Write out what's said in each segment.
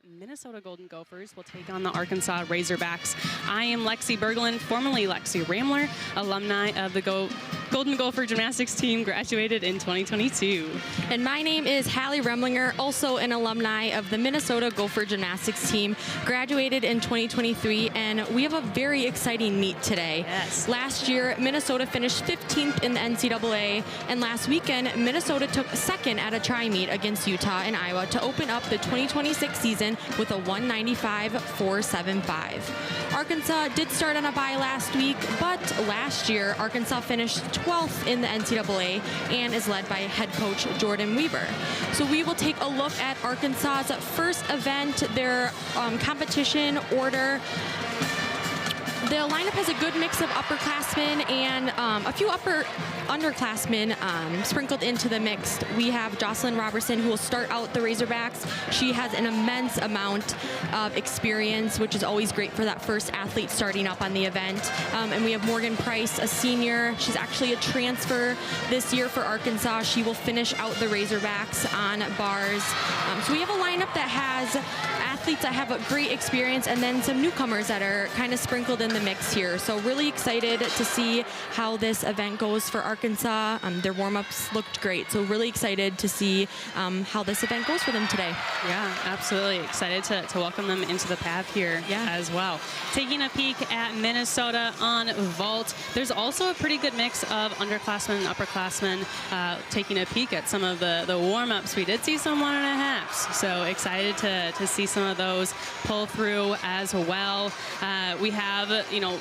Minnesota Golden Gophers will take on the Arkansas Razorbacks. I am Lexi Berglund, formerly Lexi Ramler, alumni of the Golden Gopher gymnastics team, graduated in 2022. And my name is Hallie Remlinger, also an alumni of the Minnesota Gopher gymnastics team, graduated in 2023, and we have a very exciting meet today. Yes. Last year, Minnesota finished 15th in the NCAA, and last weekend, Minnesota took second at a tri-meet against Utah and Iowa to open up the 2026 season with a 195.475. Arkansas did start on a bye last week, but last year, Arkansas finished 12th in the NCAA and is led by head coach Jordan Weber. So we will take a look at Arkansas's first event, their competition order. The lineup has a good mix of upperclassmen and a few underclassmen sprinkled into the mix. We have Jocelyn Robertson, who will start out the Razorbacks. She has an immense amount of experience, which is always great for that first athlete starting up on the event. And we have Morgan Price, a senior. She's actually a transfer this year for Arkansas. She will finish out the Razorbacks on bars. So we have a lineup that has athletes that have a great experience and then some newcomers that are kind of sprinkled in the mix here. So really excited to see how this event goes for Arkansas. Their warm-ups looked great, so really excited to see how this event goes for them today. Yeah, absolutely. Excited to welcome them into the path here as well. Taking a peek at Minnesota on vault, there's also a pretty good mix of underclassmen and upperclassmen. Taking a peek at some of the warm-ups, we did see some 1.5s, so excited to see some of those pull through as well. We have,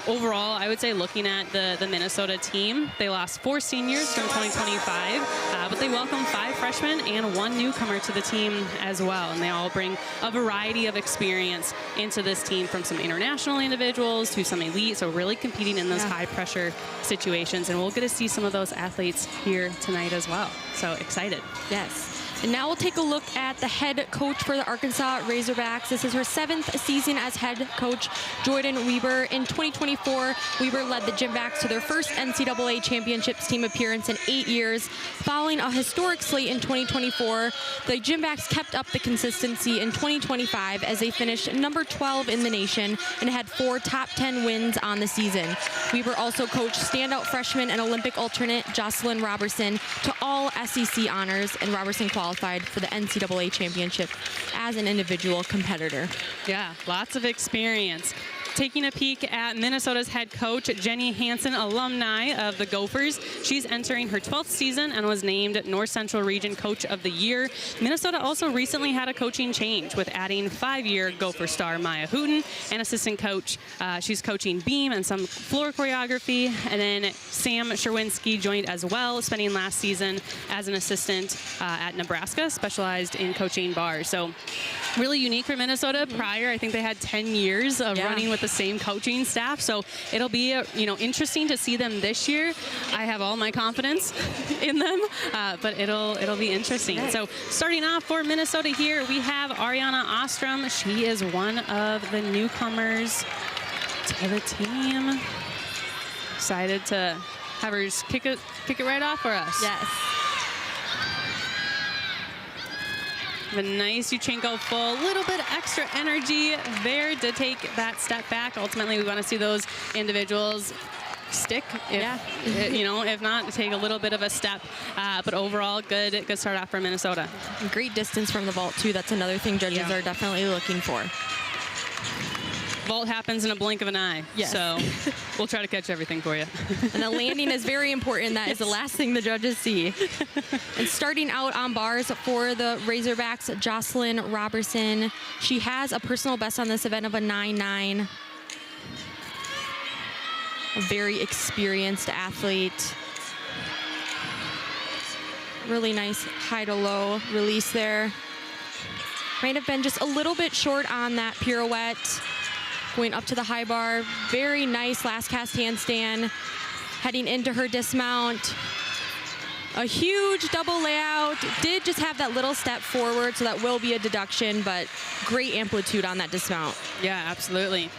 overall, I would say looking at the Minnesota team, they lost 4 seniors from 2025, but they welcome 5 freshmen and 1 newcomer to the team as well. And they all bring a variety of experience into this team, from some international individuals to some elite, so really competing in those high pressure situations. And we'll get to see some of those athletes here tonight as well. So excited. Yes. And now we'll take a look at the head coach for the Arkansas Razorbacks. This is her 7th season as head coach, Jordan Weber. In 2024, Weber led the Gymbacks to their first NCAA championships team appearance in 8 years. Following a historic slate in 2024, the Gymbacks kept up the consistency in 2025 as they finished number 12 in the nation and had 4 top 10 wins on the season. Weber also coached standout freshman and Olympic alternate Jocelyn Robertson to all SEC honors, and Robertson qualified for the NCAA championship as an individual competitor. Yeah, lots of experience. Taking a peek at Minnesota's head coach, Jenny Hansen, alumni of the Gophers. She's entering her 12th season and was named North Central Region Coach of the Year. Minnesota also recently had a coaching change with adding 5-year Gopher star Maya Hooten, and assistant coach. She's coaching beam and some floor choreography. And then Sam Sherwinski joined as well, spending last season as an assistant at Nebraska, specialized in coaching bars. So really unique for Minnesota. Prior, I think they had 10 years of running with the same coaching staff, so it'll be interesting to see them this year. I have all my confidence in them, but it'll be interesting. So starting off for Minnesota here, we have Ariana Ostrom. She is one of the newcomers to the team. Excited to have her just kick it right off for us. Yes. A nice Yuchenko full, little bit extra energy there to take that step back. Ultimately, we want to see those individuals stick, if not, take a little bit of a step. But overall, good start off for Minnesota. Great distance from the vault, too. That's another thing judges are definitely looking for. Vault happens in a blink of an eye, so we'll try to catch everything for you. And the landing is very important. That is the last thing the judges see. And starting out on bars for the Razorbacks, Jocelyn Robertson. She has a personal best on this event of a 9.9. A very experienced athlete. Really nice high to low release there. Might have been just a little bit short on that pirouette. Going up to the high bar, very nice last cast handstand. Heading into her dismount. A huge double layout. Did just have that little step forward, so that will be a deduction, but great amplitude on that dismount. Yeah, absolutely.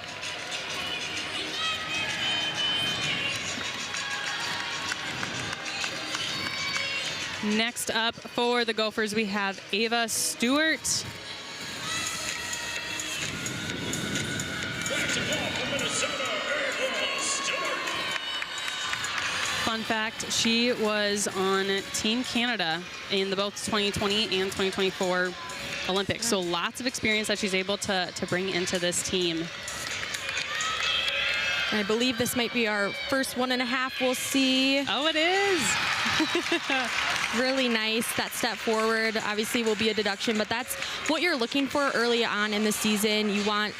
Next up for the Gophers, we have Ava Stewart. Fun fact, she was on Team Canada in the both 2020 and 2024 Olympics. So lots of experience that she's able to bring into this team. And I believe this might be our first 1.5 we'll see. Oh, it is. Really nice. That step forward obviously will be a deduction, but that's what you're looking for early on in the season. You want,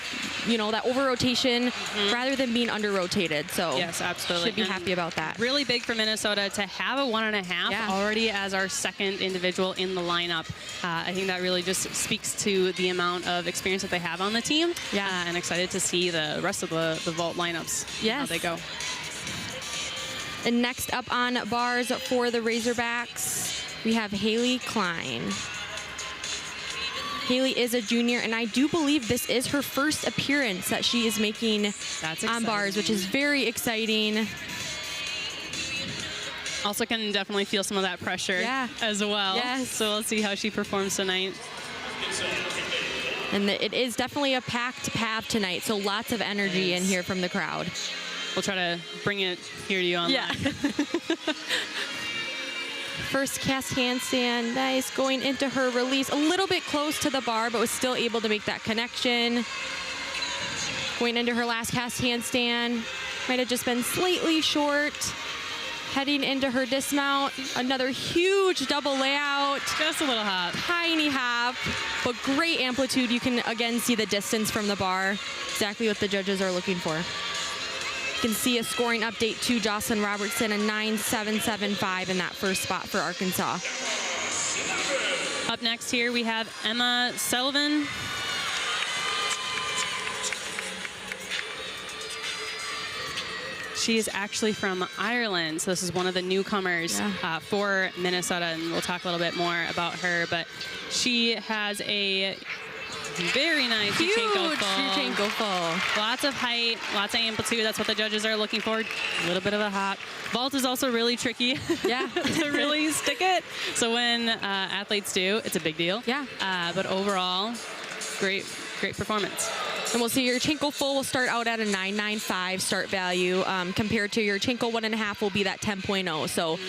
that over rotation rather than being under rotated. So yes, absolutely. Should be happy about that. Really big for Minnesota to have a 1.5 already as our second individual in the lineup. I think that really just speaks to the amount of experience that they have on the team. Yeah. And excited to see the rest of the vault lineups. Yes. How they go. And next up on bars for the Razorbacks, we have Haley Klein. Haley is a junior, and I do believe this is her first appearance that she is making on bars, which is very exciting. Also can definitely feel some of that pressure as well. Yes. So we'll see how she performs tonight. And it is definitely a packed path tonight, so lots of energy in here from the crowd. We'll try to bring it here to you online. Yeah. First cast handstand, nice. Going into her release, a little bit close to the bar, but was still able to make that connection. Going into her last cast handstand, might have just been slightly short. Heading into her dismount, another huge double layout. Just a little hop. Tiny hop, but great amplitude. You can again see the distance from the bar. Exactly what the judges are looking for. You can see a scoring update to Jocelyn Robertson, a 9.775 in that first spot for Arkansas. Up next here we have Emma Sullivan. She is actually from Ireland, so this is one of the newcomers for Minnesota, and we'll talk a little bit more about her. But she has a very nice Yurchenko full. Lots of height, lots of amplitude. That's what the judges are looking for. A little bit of a hop. Vault is also really tricky to really stick it. So when athletes do, it's a big deal. Yeah. But overall, great performance. And we'll see Yurchenko full will start out at a 9.95 start value. Compared to Yurchenko 1.5 will be that 10.0. So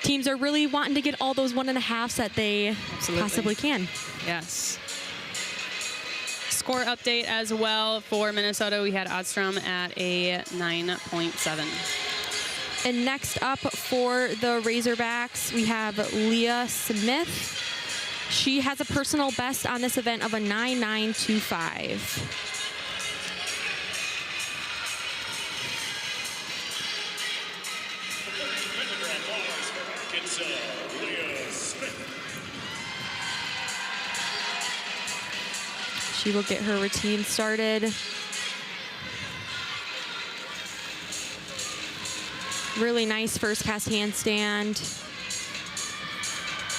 teams are really wanting to get all those 1.5s that they possibly can. Yes. Score update as well for Minnesota. We had Odstrom at a 9.7. And next up for the Razorbacks, we have Leah Smith. She has a personal best on this event of a 9.925. She will get her routine started. Really nice first cast handstand.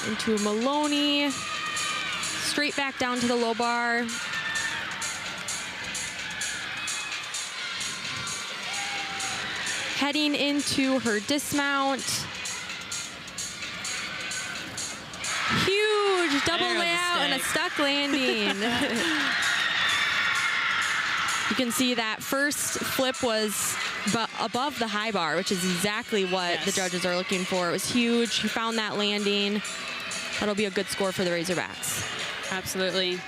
Into Maloney. Straight back down to the low bar. Heading into her dismount. Huge double layout and a stuck landing. You can see that first flip was above the high bar, which is exactly what the judges are looking for. It was huge. She found that landing. That'll be a good score for the Razorbacks. Absolutely.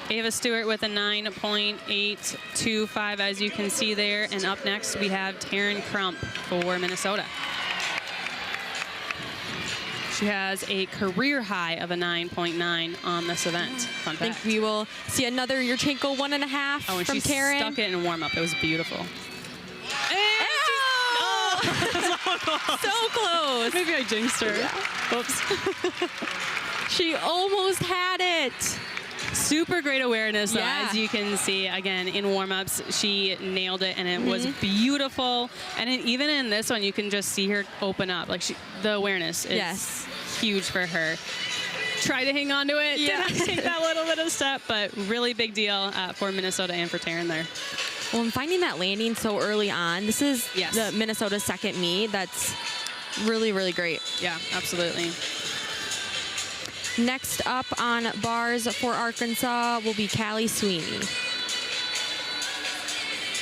Ava Stewart with a 9.825, as you can see there. And up next, we have Taryn Crump for Minnesota. She has a career high of a 9.9 on this event. Fun fact. I think we will see another Yurchenko 1.5 from Taryn. She stuck it in warm-up. It was beautiful. So close. Maybe I jinxed her. Yeah. Oops. She almost had it. Super great awareness, though, as you can see. Again, in warm-ups, she nailed it, and it was beautiful. And even in this one, you can just see her open up. Like, the awareness is huge for her. Try to hang on to it. Didn't take that little bit of step, but really big deal for Minnesota and for Taryn there. Well, and finding that landing so early on, this is the Minnesota second meet. That's really, really great. Yeah, absolutely. Next up on bars for Arkansas will be Callie Sweeney.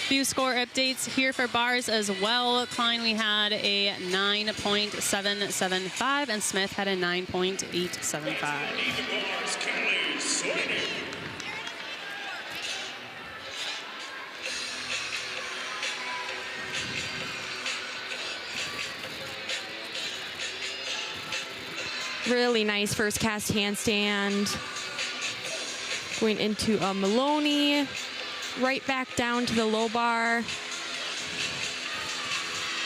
Few score updates here for bars as well. Klein, we had a 9.775, and Smith had a 9.875. Really nice first cast handstand. Going into a Maloney. Right back down to the low bar.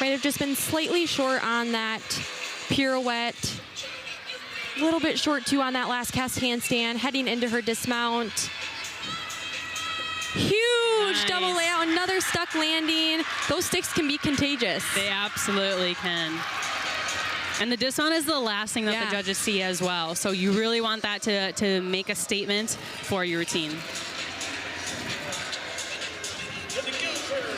Might have just been slightly short on that pirouette. A little bit short too on that last cast handstand. Heading into her dismount. Huge double layout, another stuck landing. Those sticks can be contagious. They absolutely can. And the dismount is the last thing that the judges see as well. So you really want that to make a statement for your routine.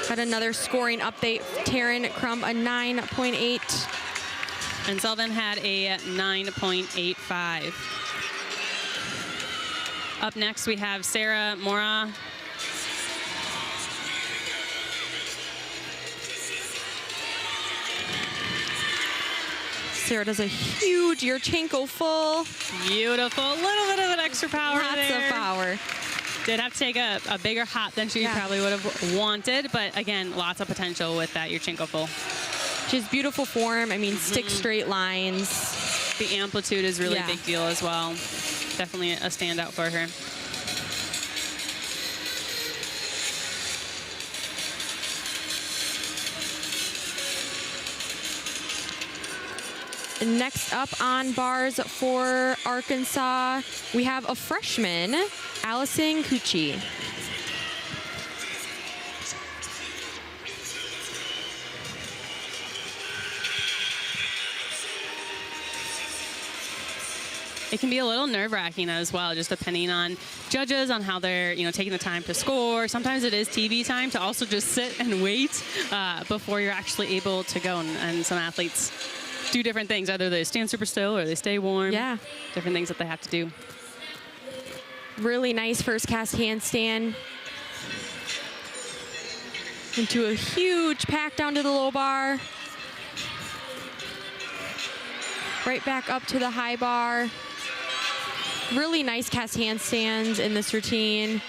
Got another scoring update. Taryn Crum, a 9.8. And Selvin had a 9.85. Up next, we have Sarah Mora. Sarah does a huge Yurchenko full. Beautiful. A little bit of an extra power Lots there. of power. Did have to take a bigger hop than she probably would have wanted, but again, lots of potential with that Yurchenko full. She has beautiful form. I mean, stick straight lines. The amplitude is really a big deal as well. Definitely a standout for her. Next up on bars for Arkansas, we have a freshman, Allison Cucci. It can be a little nerve-wracking as well, just depending on judges, on how they're, taking the time to score. Sometimes it is TV time to also just sit and wait before you're actually able to go. And some athletes do different things. Either they stand super still or they stay warm. Yeah. Different things that they have to do. Really nice first cast handstand. Into a huge pack down to the low bar. Right back up to the high bar. Really nice cast handstands in this routine.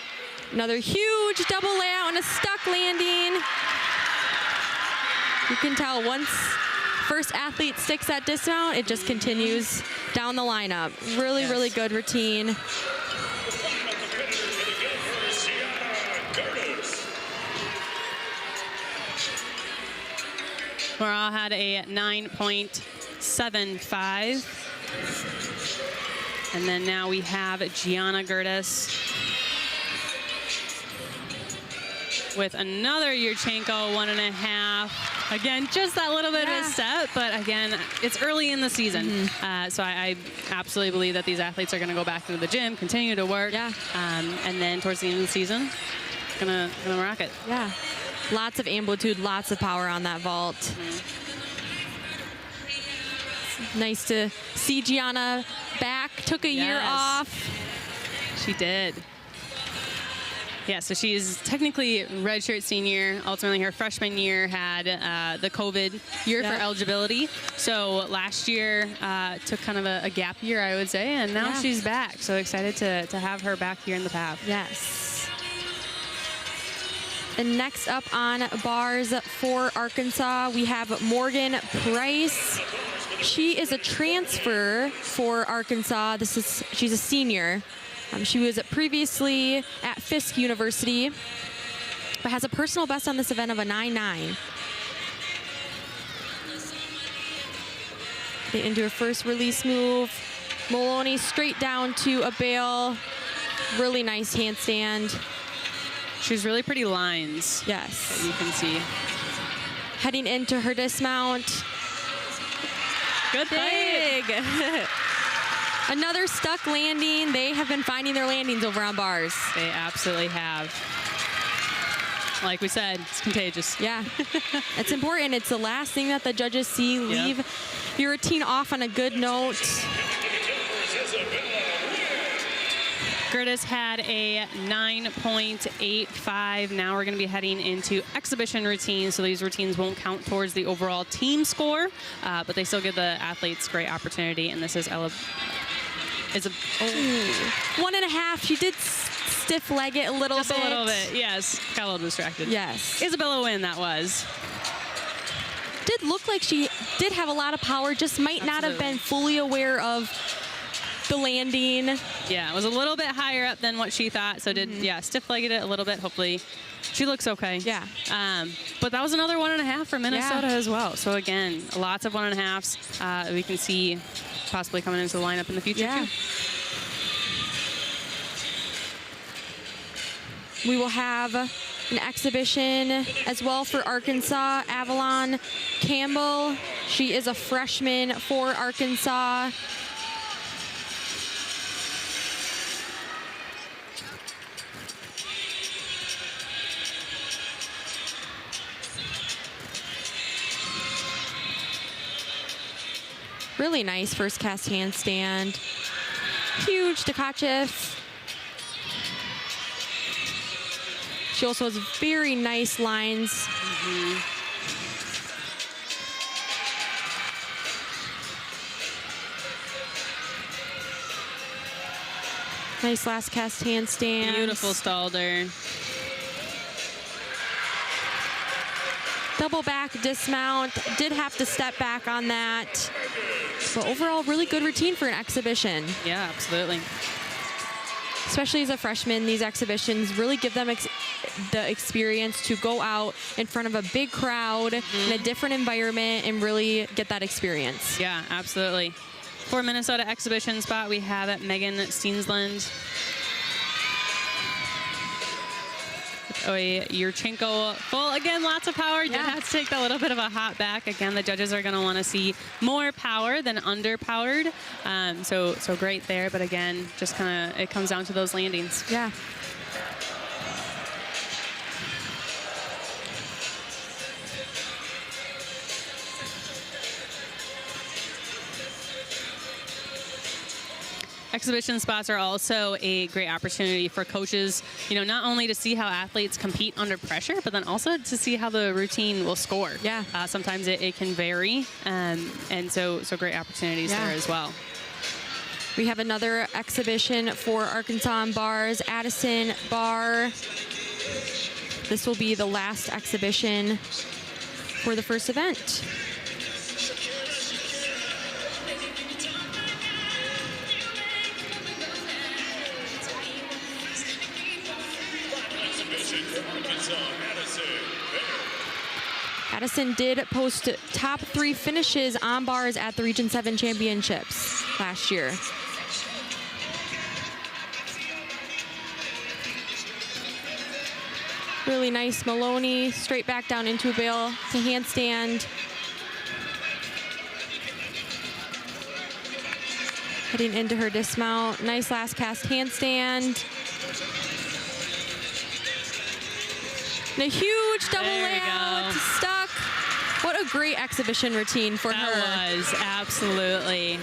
Another huge double layout and a stuck landing. You can tell once first athlete sticks that dismount, it just continues down the lineup. Really, really good routine. Morale had a 9.75. And then now we have Gianna Gertis with another Yurchenko 1.5. Again, just that little bit of a step, but again, it's early in the season. So I absolutely believe that these athletes are going to go back into the gym, continue to work. And then towards the end of the season, gonna rock it. Yeah. Lots of amplitude, lots of power on that vault. Nice to see Gianna back. Took a year off. She did. Yeah, so she's technically redshirt senior. Ultimately, her freshman year had the COVID year for eligibility. So last year took kind of a gap year, I would say, and now she's back. So excited to have her back here in the path. Yes. And next up on bars for Arkansas, we have Morgan Price. She is a transfer for Arkansas. She's a senior. She was previously at Fisk University, but has a personal best on this event of a 9.9. Get into her first release move. Maloney straight down to a bail. Really nice handstand. She's really pretty lines. Yes. That you can see. Heading into her dismount. Good fight. Big. Another stuck landing. They have been finding their landings over on bars. They absolutely have. Like we said, it's contagious. Yeah. It's important. It's the last thing that the judges see. Leave your routine off on a good note. Gertis had a 9.85. Now we're going to be heading into exhibition routines, so these routines won't count towards the overall team score, but they still give the athletes great opportunity. And this is Ella. Is a 1.5. She did stiff leg it a little bit. Just a little bit, yes. Got a little distracted. Yes. Isabella Wynn, that was. Did look like she did have a lot of power, just might not have been fully aware of the landing. Yeah, it was a little bit higher up than what she thought, so stiff-legged it a little bit. Hopefully she looks okay. Yeah. But that was another 1.5 for Minnesota as well. So again, lots of 1.5s we can see possibly coming into the lineup in the future too. We will have an exhibition as well for Arkansas. Avalon Campbell, she is a freshman for Arkansas. Really nice first cast handstand. Huge Tkachev. She also has very nice lines. Nice last cast handstand. Beautiful Stalder. Double back dismount. Did have to step back on that. But overall, really good routine for an exhibition. Yeah, absolutely. Especially as a freshman, these exhibitions really give them the experience to go out in front of a big crowd in a different environment and really get that experience. Yeah, absolutely. For Minnesota exhibition spot, we have Megan Steensland. Yurchenko full. Again, lots of power. Did have to take that little bit of a hop back. Again, the judges are going to want to see more power than underpowered. So great there. But again, just kind of it comes down to those landings. Yeah. Exhibition spots are also a great opportunity for coaches, not only to see how athletes compete under pressure, but then also to see how the routine will score. Yeah. Sometimes it can vary, and so great opportunities there as well. We have another exhibition for Arkansas on bars, Addison Bar. This will be the last exhibition for the first event. Addison did post top 3 finishes on bars at the Region 7 Championships last year. Really nice Maloney, straight back down into a bail to handstand. Heading into her dismount. Nice last cast handstand. And a huge double layout, stuck. What a great exhibition routine for her. That was, absolutely.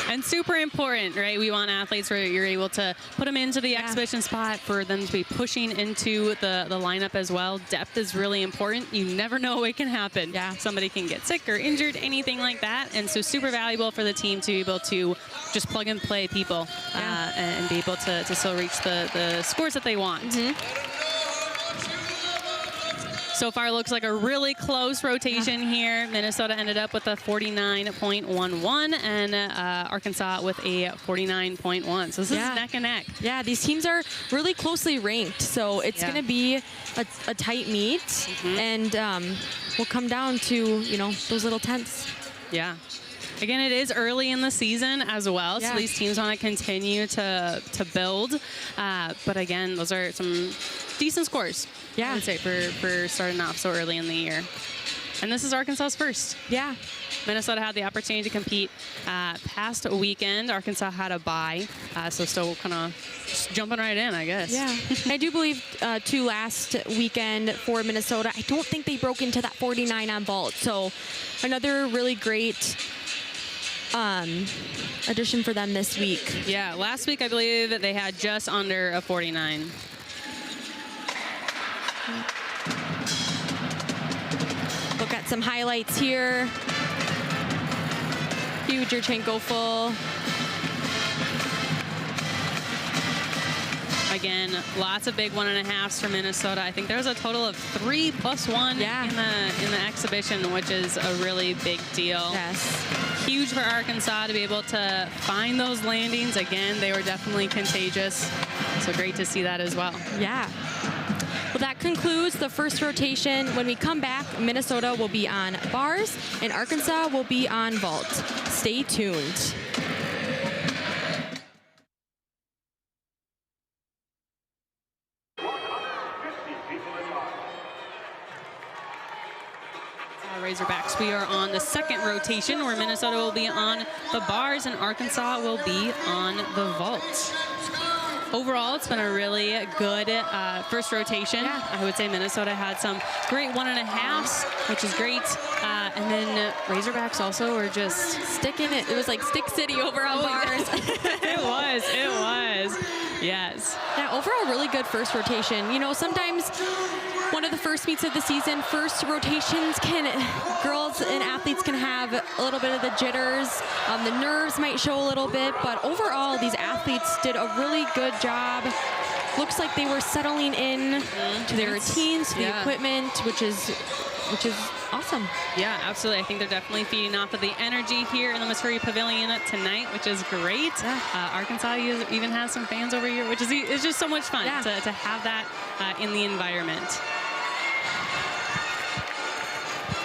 And super important, right? We want athletes where you're able to put them into the exhibition spot for them to be pushing into the lineup as well. Depth is really important. You never know what can happen. Yeah. Somebody can get sick or injured, anything like that. And so super valuable for the team to be able to just plug and play people and be able to still reach the scores that they want. So far, looks like a really close rotation here. Minnesota ended up with a 49.11 and Arkansas with a 49.1. So this is neck and neck. Yeah, these teams are really closely ranked. So it's going to be a tight meet and will come down to, those little tenths. Yeah. Again, it is early in the season as well, so these teams want to continue to build. But again, those are some decent scores, I would say, for starting off so early in the year. And this is Arkansas's first. Yeah. Minnesota had the opportunity to compete past weekend. Arkansas had a bye, so still kind of jumping right in, I guess. Yeah. I do believe too last weekend for Minnesota, I don't think they broke into that 49 on vault. So another really great addition for them this week. Yeah, last week I believe that they had just under a 49. Look at some highlights here. Huge Yurchenko full. Again, lots of big 1.5s for Minnesota. I think there was a total of 3 plus 1 in the exhibition, which is a really big deal. Yes. Huge for Arkansas to be able to find those landings. Again, they were definitely contagious. So great to see that as well. Yeah. Well, that concludes the first rotation. When we come back, Minnesota will be on bars and Arkansas will be on vault. Stay tuned. Razorbacks, we are on the second rotation where Minnesota will be on the bars and Arkansas will be on the vault. Overall, it's been a really good first rotation. Yeah. I would say Minnesota had some great 1.5s, which is great. And then Razorbacks also were just sticking it. It was like Stick City over on bars. It was. Yes. Yeah, overall, really good first rotation. You know, sometimes one of the first meets of the season, first rotations girls and athletes can have a little bit of the jitters. The nerves might show a little bit, but overall, these athletes did a really good job. Looks like they were settling in to their routines, to the equipment, which is awesome. Yeah, absolutely. I think they're definitely feeding off of the energy here in the Missouri Pavilion tonight, which is great. Yeah. Arkansas even has some fans over here, which is just so much fun to have that in the environment.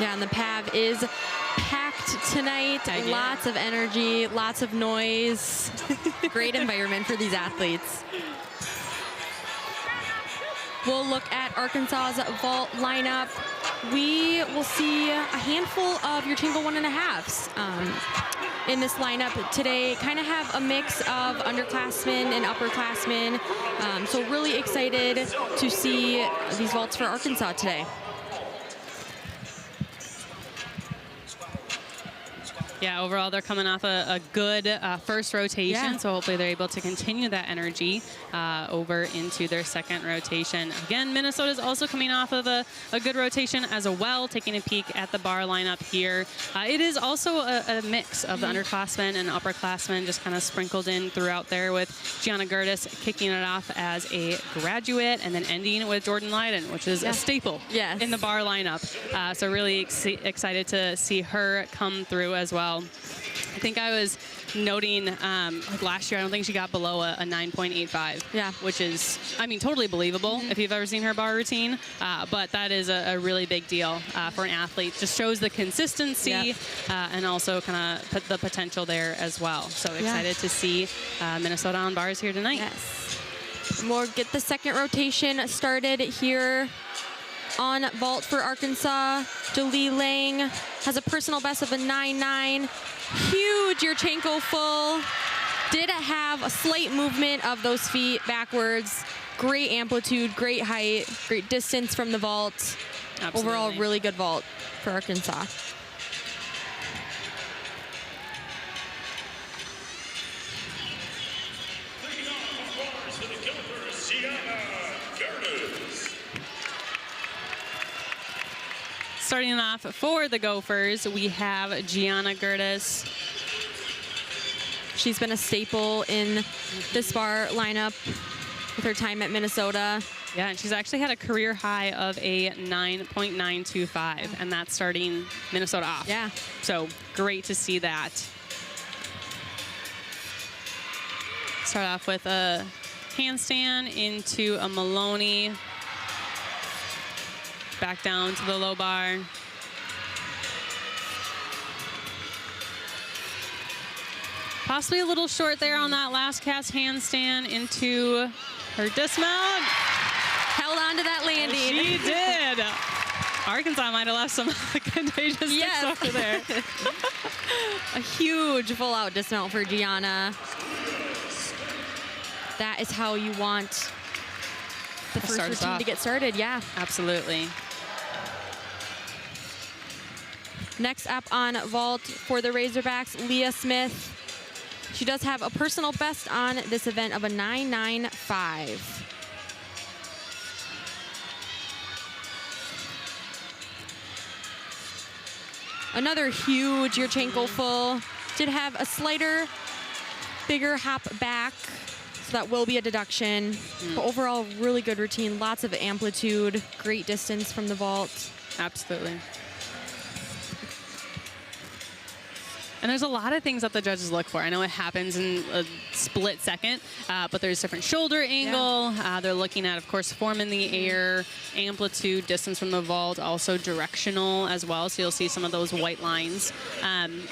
Yeah, and the PAV is packed tonight. Lots of energy, lots of noise. Great environment for these athletes. We'll look at Arkansas's vault lineup. We will see a handful of Yurchenko 1.5s in this lineup today. Kind of have a mix of underclassmen and upperclassmen. So really excited to see these vaults for Arkansas today. Yeah, overall, they're coming off a good first rotation, so hopefully they're able to continue that energy over into their second rotation. Again, Minnesota's also coming off of a good rotation as well, taking a peek at the bar lineup here. It is also a mix of the underclassmen and upperclassmen just kind of sprinkled in throughout there, with Gianna Gertis kicking it off as a graduate and then ending with Jordan Leiden, which is a staple in the bar lineup. So really excited to see her come through as well. I think I was noting like last year, I don't think she got below a 9.85. Yeah. Which is, I mean, totally believable if you've ever seen her bar routine. But that is a really big deal for an athlete. Just shows the consistency and also kind of the potential there as well. So excited to see Minnesota on bars here tonight. Yes. We'll get the second rotation started here on vault for Arkansas. Jolie Lang has a personal best of a 9.9. Huge Yurchenko full. Did have a slight movement of those feet backwards. Great amplitude, great height, great distance from the vault. Absolutely. Overall, really good vault for Arkansas. Starting off for the Gophers, we have Gianna Gertis. She's been a staple in this bar lineup with her time at Minnesota. Yeah, and she's actually had a career high of a 9.925, and that's starting Minnesota off. Yeah. So great to see that. Start off with a handstand into a Maloney. Back down to the low bar. Possibly a little short there on that last cast handstand into her dismount. Held on to that landing. She did. Arkansas might have left some contagious sticks over there. A huge full-out dismount for Gianna. That is how you want the first routine to get started. Yeah. Absolutely. Next up on vault for the Razorbacks, Leah Smith. She does have a personal best on this event of a 9.95. Another huge Yurchenko full. Did have a slighter, bigger hop back, so that will be a deduction. But overall, really good routine, lots of amplitude, great distance from the vault. Absolutely. And there's a lot of things that the judges look for. I know it happens in a split second, but there's different shoulder angle. They're looking at, of course, form in the air, amplitude, distance from the vault, also directional as well. So you'll see some of those white lines.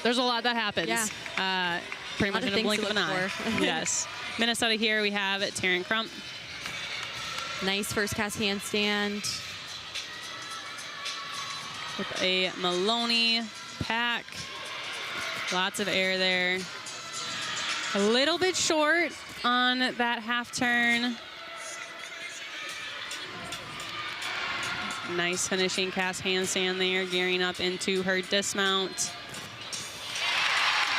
There's a lot that happens. Pretty much in a blink of an eye. Yes. Minnesota here, we have Taryn Crump. Nice first cast handstand. With a Maloney pack. Lots of air there. A little bit short on that half turn. Nice finishing cast handstand there, gearing up into her dismount.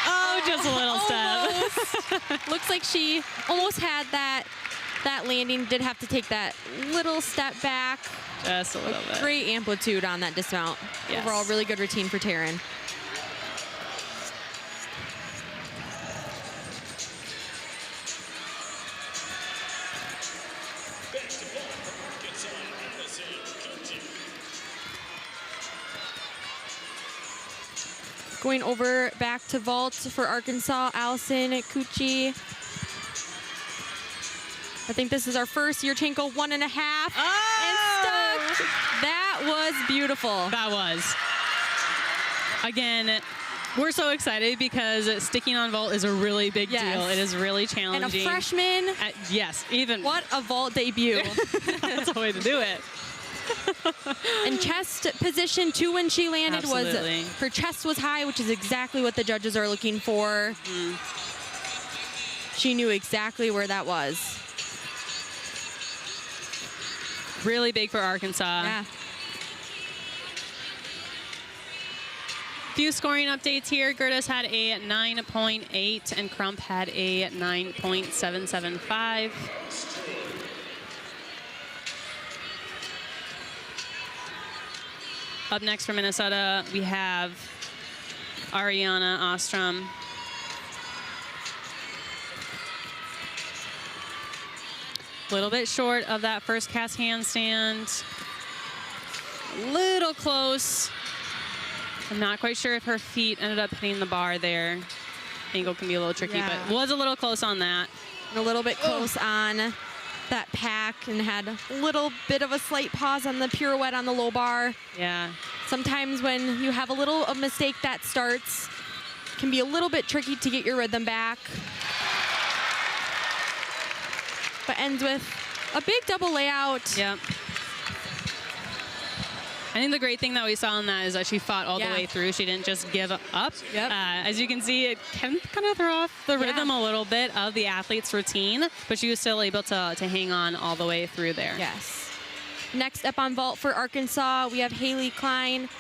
Oh, just a little step. Looks like she almost had that landing. Did have to take that little step back. Just a little bit. Great amplitude on that dismount. Yes. Overall, really good routine for Taryn. Going over back to vault for Arkansas, Allison Cucci. I think this is our first Yurchenko 1.5. And stuck. That was beautiful. That was. Again, we're so excited because sticking on vault is a really big deal. It is really challenging. And a freshman. Yes, even. What a vault debut. That's a way to do it. And chest position too when she landed was her chest was high, which is exactly what the judges are looking for. She knew exactly where that was. Really big for Arkansas. Yeah. Few scoring updates here. Gerdes had a 9.8 and Crump had a 9.775. Up next for Minnesota, we have Ariana Ostrom. A little bit short of that first cast handstand. Little close. I'm not quite sure if her feet ended up hitting the bar there. Angle can be a little tricky, but was a little close on that. And a little bit close on that pack and had a little bit of a slight pause on the pirouette on the low bar. Yeah. Sometimes when you have a little mistake that starts, it can be a little bit tricky to get your rhythm back. But ends with a big double layout. Yep. I think the great thing that we saw in that is that she fought all the way through. She didn't just give up. Yep. As you can see, it can kind of throw off the rhythm a little bit of the athlete's routine, but she was still able to hang on all the way through there. Yes. Next up on vault for Arkansas, we have Haley Klein.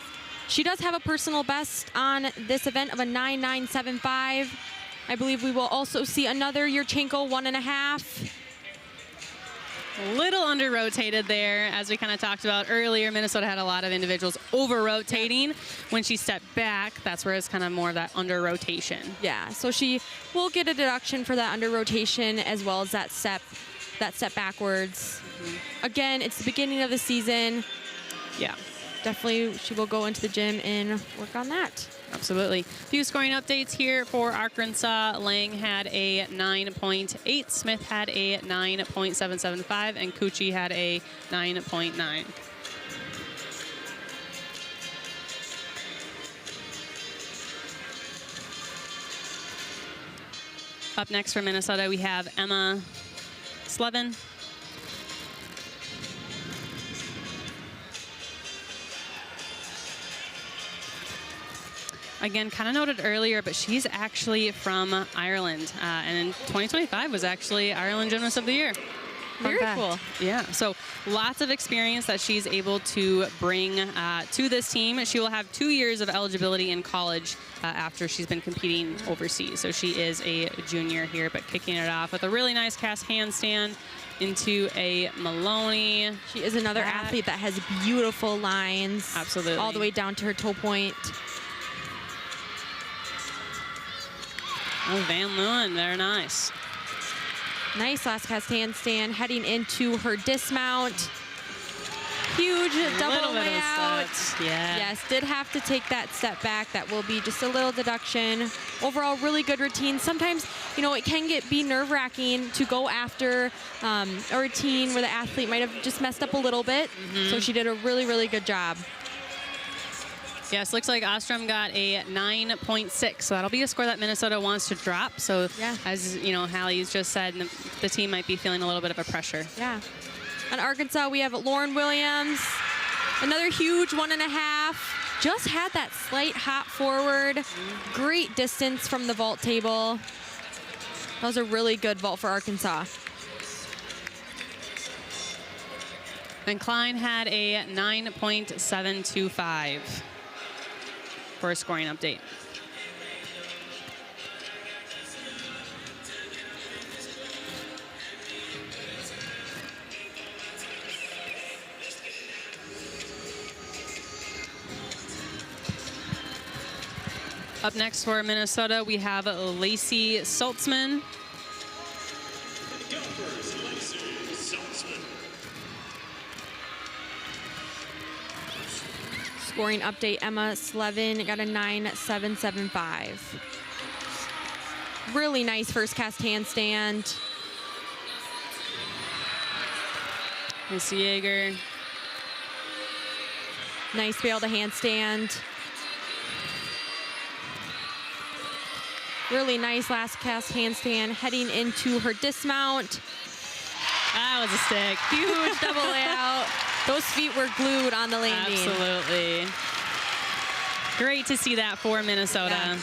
She does have a personal best on this event of a 9.975. I believe we will also see another Yurchenko 1.5. A little under-rotated there, as we kind of talked about earlier. Minnesota had a lot of individuals over-rotating. When she stepped back, that's where it's kind of more of that under-rotation. Yeah, so she will get a deduction for that under-rotation as well as that step backwards. Again, it's the beginning of the season. Yeah. Definitely she will go into the gym and work on that. Absolutely. Few scoring updates here for Arkansas. Lang had a 9.8, Smith had a 9.775, and Cucci had a 9.9. Up next for Minnesota, we have Emma Slevin. Again, kind of noted earlier, but she's actually from Ireland. And in 2025 was actually Ireland Gymnast of the Year. Very fact. cool. Yeah, so lots of experience that she's able to bring to this team. She will have 2 years of eligibility in college after she's been competing overseas. So she is a junior here, but kicking it off with a really nice cast handstand into a Maloney. She is another athlete that has beautiful lines. Absolutely. All the way down to her toe point. Oh, Van Leeuwen, very nice. Nice last cast handstand, heading into her dismount. Huge double layout. Yeah. Yes, did have to take that step back. That will be just a little deduction. Overall, really good routine. Sometimes, you know, it can be nerve-wracking to go after a routine where the athlete might have just messed up a little bit. So she did a really, really good job. Yes, looks like Ostrom got a 9.6, so that'll be a score that Minnesota wants to drop. So Yeah. as you know, Hallie's just said, the team might be feeling a little bit of a pressure. Yeah. On Arkansas, we have Lauren Williams, another huge 1.5. Just had that slight hop forward. Great distance from the vault table. That was a really good vault for Arkansas. And Klein had a 9.725 for a scoring update. Up next for Minnesota, we have Lacey Saltzman. Scoring update, Emma Slevin got a 9.775. Really nice first cast handstand. Miss Yeager. Nice to be able to handstand. Really nice last cast handstand heading into her dismount. That was a stick. Huge double layout. Those feet were glued on the landing. Absolutely. Great to see that for Minnesota. Yeah.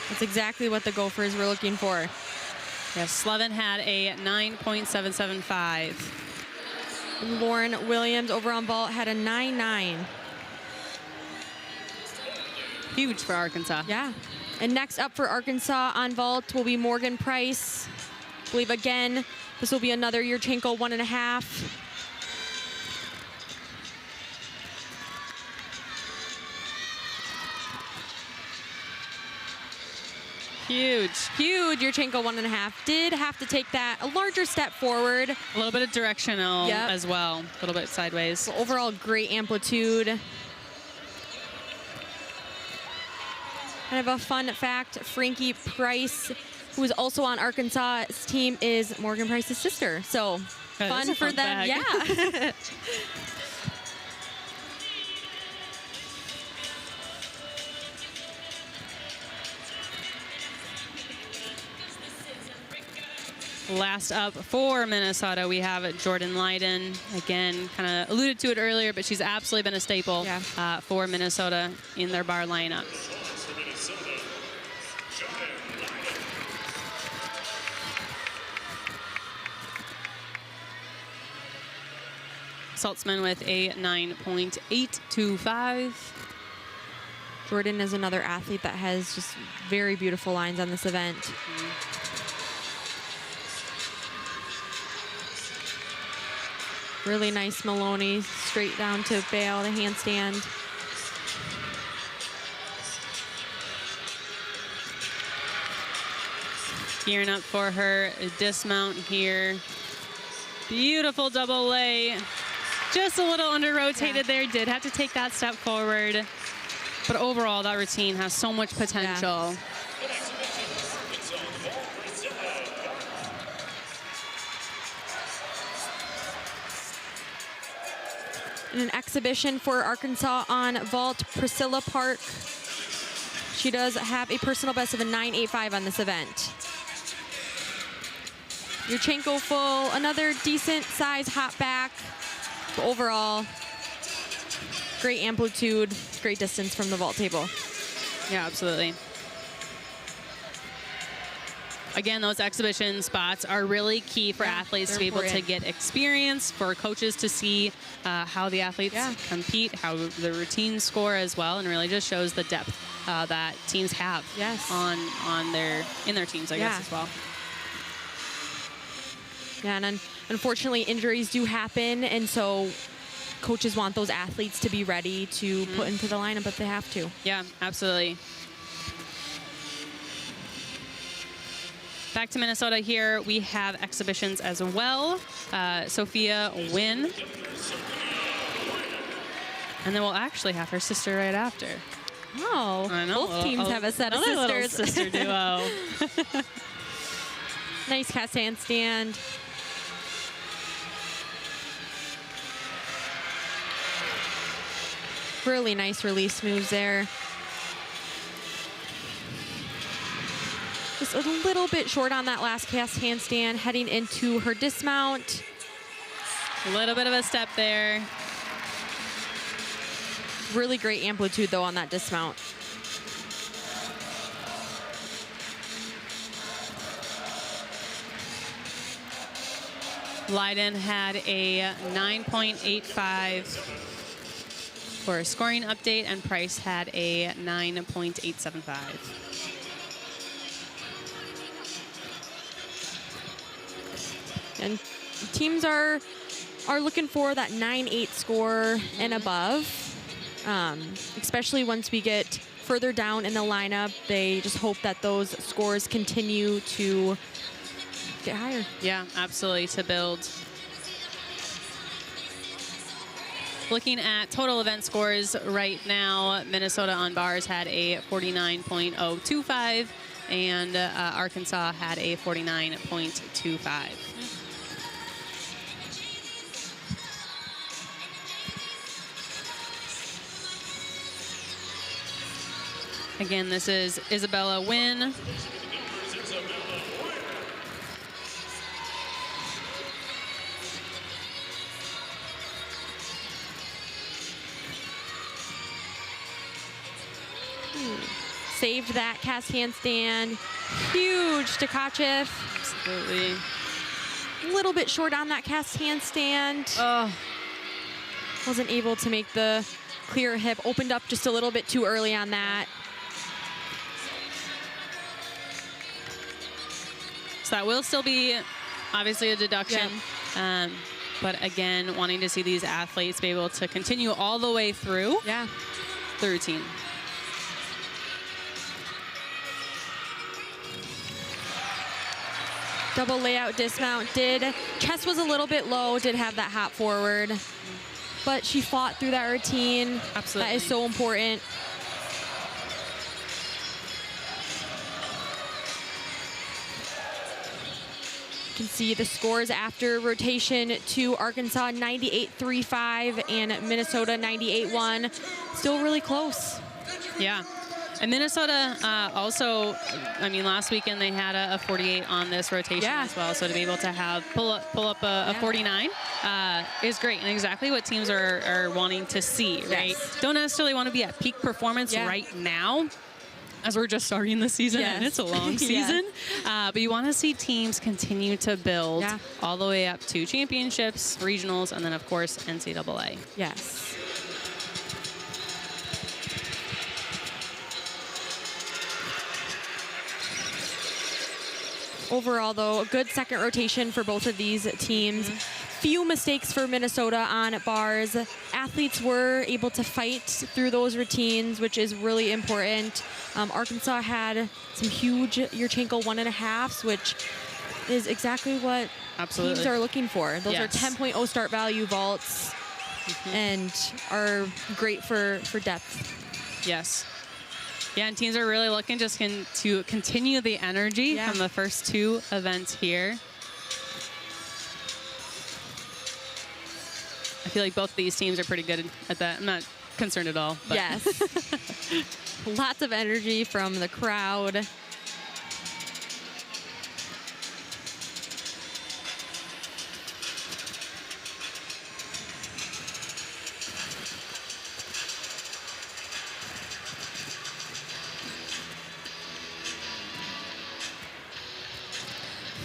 That's exactly what the Gophers were looking for. Yes, Slevin had a 9.775. Lauren Williams over on vault had a 9.9. Huge for Arkansas. Yeah. And next up for Arkansas on vault will be Morgan Price. I believe again, this will be another Yurchenko 1.5. Huge. Huge Yurchenko 1.5. Did have to take that a larger step forward. A little bit of directional Yep. as well. A little bit sideways. So overall, great amplitude. Kind of a fun fact, Frankie Price, who is also on Arkansas's team, is Morgan Price's sister. So That is fun a for fun them. fact. Yeah. Last up for Minnesota, we have Jordan Leiden. Again, kind of alluded to it earlier, but she's absolutely been a staple Yeah. For Minnesota in their bar lineup. Saltzman with a 9.825. Jordan is another athlete that has just very beautiful lines on this event. Really nice Maloney, straight down to bail, the handstand. Gearing up for her dismount here. Beautiful double lay. Just a little under rotated there. Did have to take that step forward. But overall, that routine has so much potential. In an exhibition for Arkansas on vault, Priscilla Park. She does have a personal best of a 9.85 on this event. Yurchenko full, another decent size hop back. But overall, great amplitude, great distance from the vault table. Yeah, absolutely. again, those exhibition spots are really key for athletes to be able to get experience, for coaches to see how the athletes compete, how the routines score as well, and really just shows the depth that teams have in their teams, I guess, as well. Yeah, and unfortunately, injuries do happen, and so coaches want those athletes to be ready to put into the lineup if they have to. Yeah, absolutely. Back to Minnesota here, we have exhibitions as well. Sophia Wynn. And then we'll actually have her sister right after. Oh, I know, both teams have a set of another sisters. Little sister duo. Nice cast handstand. Really nice release moves there. Just a little bit short on that last cast handstand, heading into her dismount. A little bit of a step there. Really great amplitude, though, on that dismount. Leiden had a 9.85 for a scoring update, and Price had a 9.875. And teams are looking for that 9-8 score and above, especially once we get further down in the lineup. They just hope that those scores continue to get higher. Yeah, absolutely, to build. Looking at total event scores right now, Minnesota on bars had a 49.025, and Arkansas had a 49.25. Again, this is Isabella Wynn. Saved that cast handstand. Huge Tkachev. Absolutely. A little bit short on that cast handstand. Wasn't able to make the clear hip. Opened up just a little bit too early on that. So that will still be obviously a deduction. Yep. But again, wanting to see these athletes be able to continue all the way through the routine. Double layout dismount. Chest was a little bit low, did have that hop forward. But she fought through that routine. Absolutely. That is so important. You can see the scores after rotation to Arkansas 98.35 and Minnesota 98.1. Still really close. Yeah. And Minnesota also, I mean, last weekend they had a 48 on this rotation as well. So to be able to have pull up a 49 is great, and exactly what teams are wanting to see, right? Yes. Don't necessarily want to be at peak performance right now, as we're just starting the season, and it's a long season. But you want to see teams continue to build all the way up to championships, regionals, and then, of course, NCAA. Yes. Overall, though, a good second rotation for both of these teams. Few mistakes for Minnesota on bars. Athletes were able to fight through those routines, which is really important. Arkansas had some huge Yurchenko 1.5s, which is exactly what teams are looking for. Those are 10.0 start value vaults and are great for depth. Yes. Yeah, and teams are really looking just to continue the energy from the first two events here. I feel like both these teams are pretty good at that. I'm not concerned at all. But. Yes. Lots of energy from the crowd.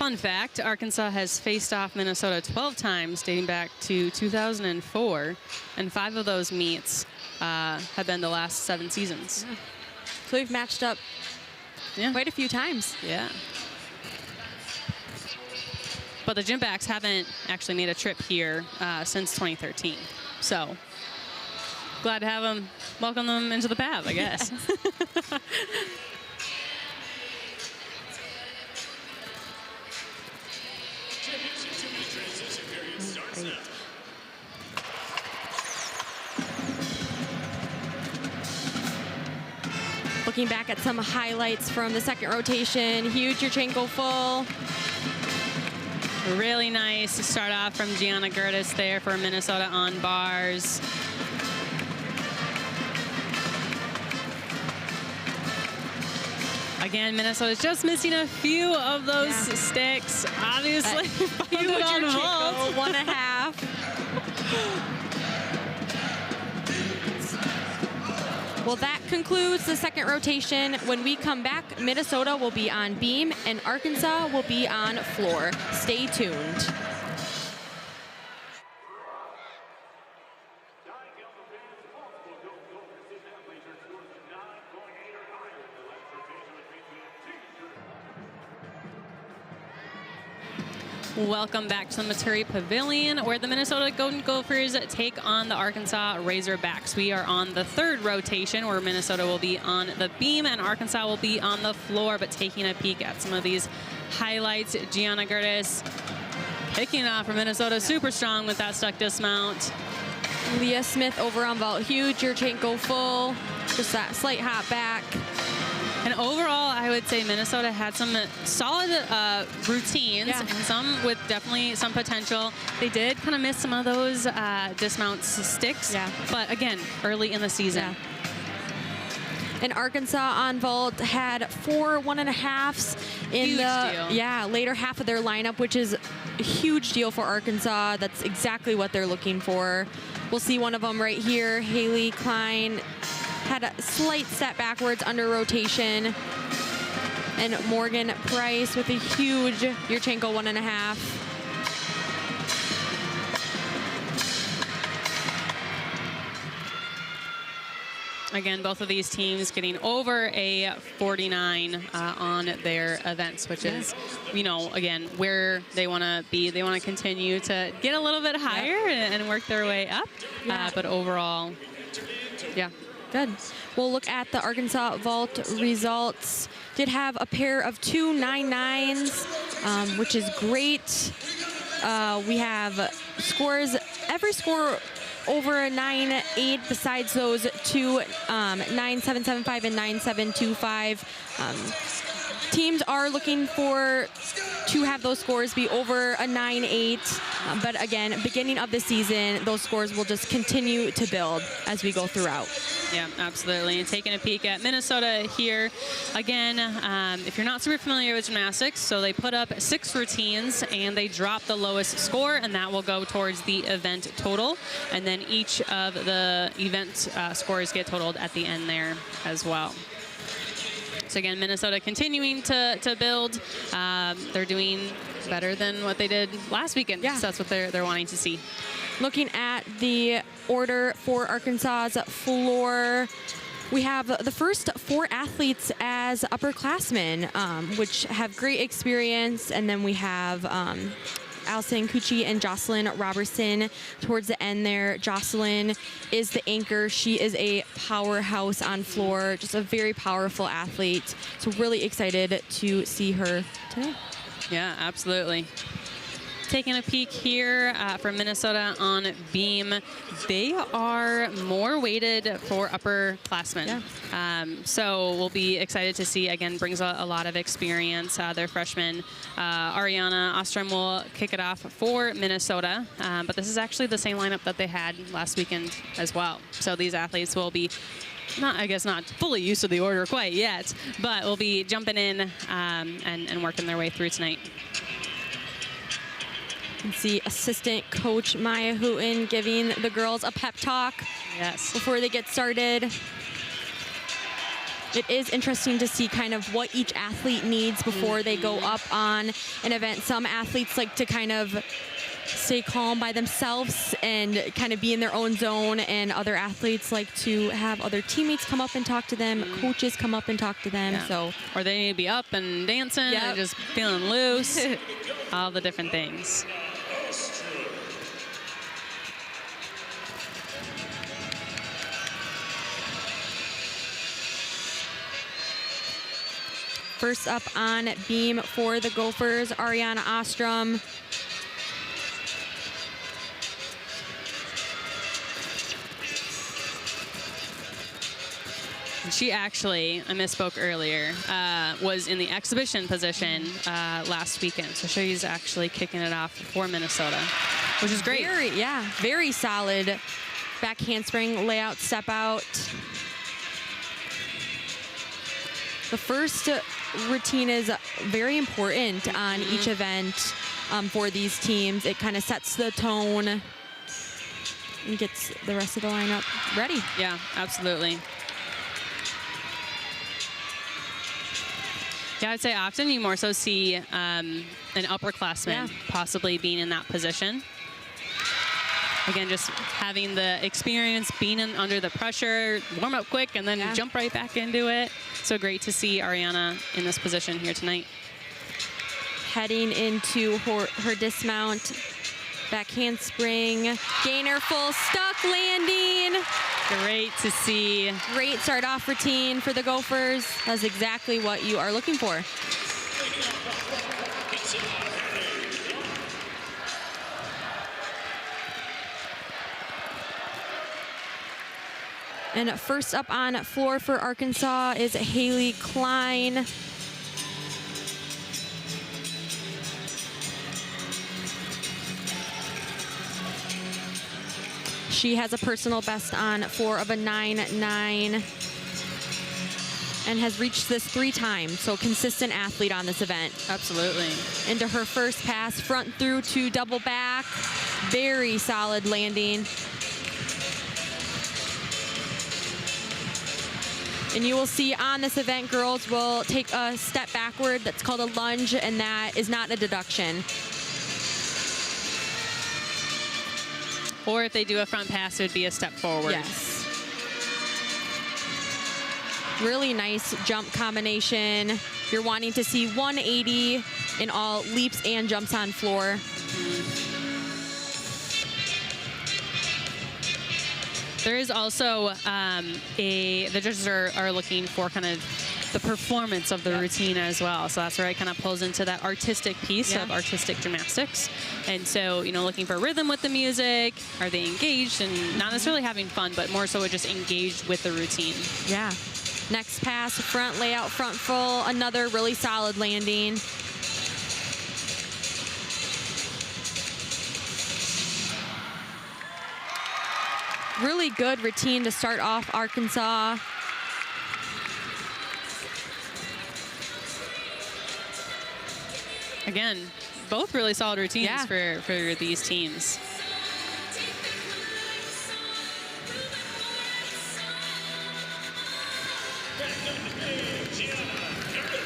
Fun fact, Arkansas has faced off Minnesota 12 times dating back to 2004, and 5 of those meets have been the last 7 seasons. Yeah. So we've matched up quite a few times. Yeah. But the Gymbacks haven't actually made a trip here since 2013. So glad to have them, welcome them into the PAV, I guess. Looking back at some highlights from the second rotation, huge Yurchenko full. Really nice to start off from Gianna Gertis there for Minnesota on bars. Again, Minnesota's just missing a few of those sticks. Obviously, huge Yurchenko, 1.5. Well, that concludes the second rotation. When we come back, Minnesota will be on beam and Arkansas will be on floor. Stay tuned. Welcome back to the Maturi Pavilion, where the Minnesota Golden Gophers take on the Arkansas Razorbacks. We are on the third rotation, where Minnesota will be on the beam and Arkansas will be on the floor. But taking a peek at some of these highlights, Gianna Gertis picking off for Minnesota, super strong with that stuck dismount. Leah Smith over on vault, huge Yurchenko full, just that slight hop back. And overall, I would say Minnesota had some solid routines and some with definitely some potential. They did kind of miss some of those dismount sticks, but again, early in the season. Yeah. And Arkansas on vault had 4 1.5s in the later half of their lineup, which is a huge deal for Arkansas. That's exactly what they're looking for. We'll see one of them right here. Haley Klein had a slight step backwards under rotation. And Morgan Price with a huge Yurchenko 1.5. Again, both of these teams getting over a 49 on their events, which is, you know, again, where they want to be. They want to continue to get a little bit higher and work their way up. But overall, good. We'll look at the Arkansas vault results. Did have a pair of 2 9.9s, which is great. We have scores, every score over a 9.8 besides those 2 9.775 and 9.725. Teams are looking to have those scores be over a 9.8, but again, beginning of the season, those scores will just continue to build as we go throughout. Yeah, absolutely. And taking a peek at Minnesota here, again, if you're not super familiar with gymnastics, so they put up 6 routines and they drop the lowest score, and that will go towards the event total. And then each of the event scores get totaled at the end there as well. So again, Minnesota continuing to build. They're doing better than what they did last weekend. So that's what they're wanting to see. Looking at the order for Arkansas's floor, we have the first 4 athletes as upperclassmen, which have great experience. And then we have Allison Cucci and Jocelyn Robertson towards the end there. Jocelyn is the anchor. She is a powerhouse on floor, just a very powerful athlete. So really excited to see her today. Yeah, absolutely. Taking a peek here for Minnesota on beam, they are more weighted for upperclassmen. So we'll be excited to see. Again, brings a lot of experience. Their freshman Ariana Ostrom will kick it off for Minnesota, but this is actually the same lineup that they had last weekend as well. So these athletes will be not fully used to the order quite yet, but will be jumping in and working their way through tonight. You can see assistant coach Maya Hooten giving the girls a pep talk before they get started. it is interesting to see kind of what each athlete needs before they go up on an event. Some athletes like to kind of stay calm by themselves and kind of be in their own zone, and other athletes like to have other teammates come up and talk to them, coaches come up and talk to them. Yeah. So, or they need to be up and dancing and just feeling loose, all the different things. first up on beam for the Gophers, Ariana Ostrom. She actually, I misspoke earlier, was in the exhibition position last weekend. So she's actually kicking it off for Minnesota, which is great. Very solid back handspring layout, step out. The first routine is very important on each event for these teams. It kind of sets the tone and gets the rest of the lineup ready. Yeah, absolutely. Yeah, I'd say often you more so see an upperclassman possibly being in that position. Again, just having the experience, being under the pressure, warm up quick, and then jump right back into it. So great to see Ariana in this position here tonight. Heading into her dismount, back handspring, gainer full, stuck landing. Great to see. Great start off routine for the Gophers. That's exactly what you are looking for. And first up on floor for Arkansas is Haley Klein. She has a personal best on floor of a 9.9 and has reached this 3 times, so consistent athlete on this event. Absolutely. Into her first pass, front through to double back. Very solid landing. And you will see on this event, girls will take a step backward. That's called a lunge, and that is not a deduction. Or if they do a front pass, it would be a step forward. Yes. Really nice jump combination. If you're wanting to see 180 in all leaps and jumps on floor. There is also the judges are looking for kind of the performance of the routine as well. So that's where it kind of pulls into that artistic piece of artistic gymnastics. And so, you know, looking for rhythm with the music. Are they engaged and not necessarily having fun, but more so just engaged with the routine? Yeah. Next pass, front layout, front full. Another really solid landing. Really good routine to start off Arkansas. Again, both really solid routines for these teams.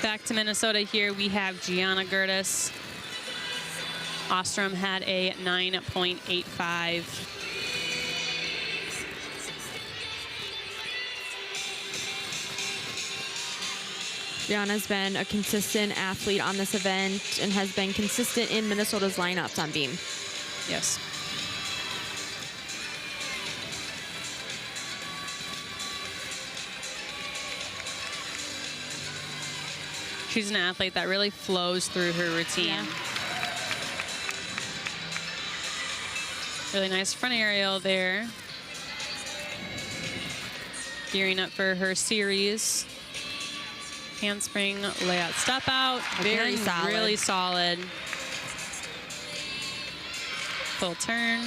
Back to Minnesota here, we have Gianna Gertis. Ostrom had a 9.85. Gianna's been a consistent athlete on this event and has been consistent in Minnesota's lineups on beam. Yes. She's an athlete that really flows through her routine. Yeah. Really nice front aerial there. Gearing up for her series. Handspring, layout, step out. Very Again, solid. Really solid. Full turn.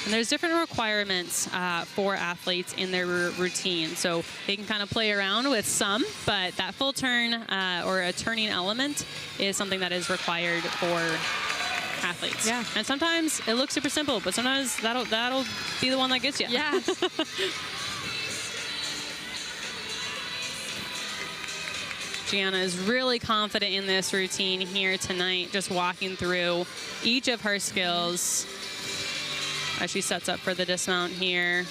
And there's different requirements for athletes in their routine. So they can kind of play around with some, but that full turn or a turning element is something that is required for athletes. Yeah. And sometimes it looks super simple, but sometimes that'll be the one that gets you. Yeah. Gianna is really confident in this routine here tonight, just walking through each of her skills as she sets up for the dismount here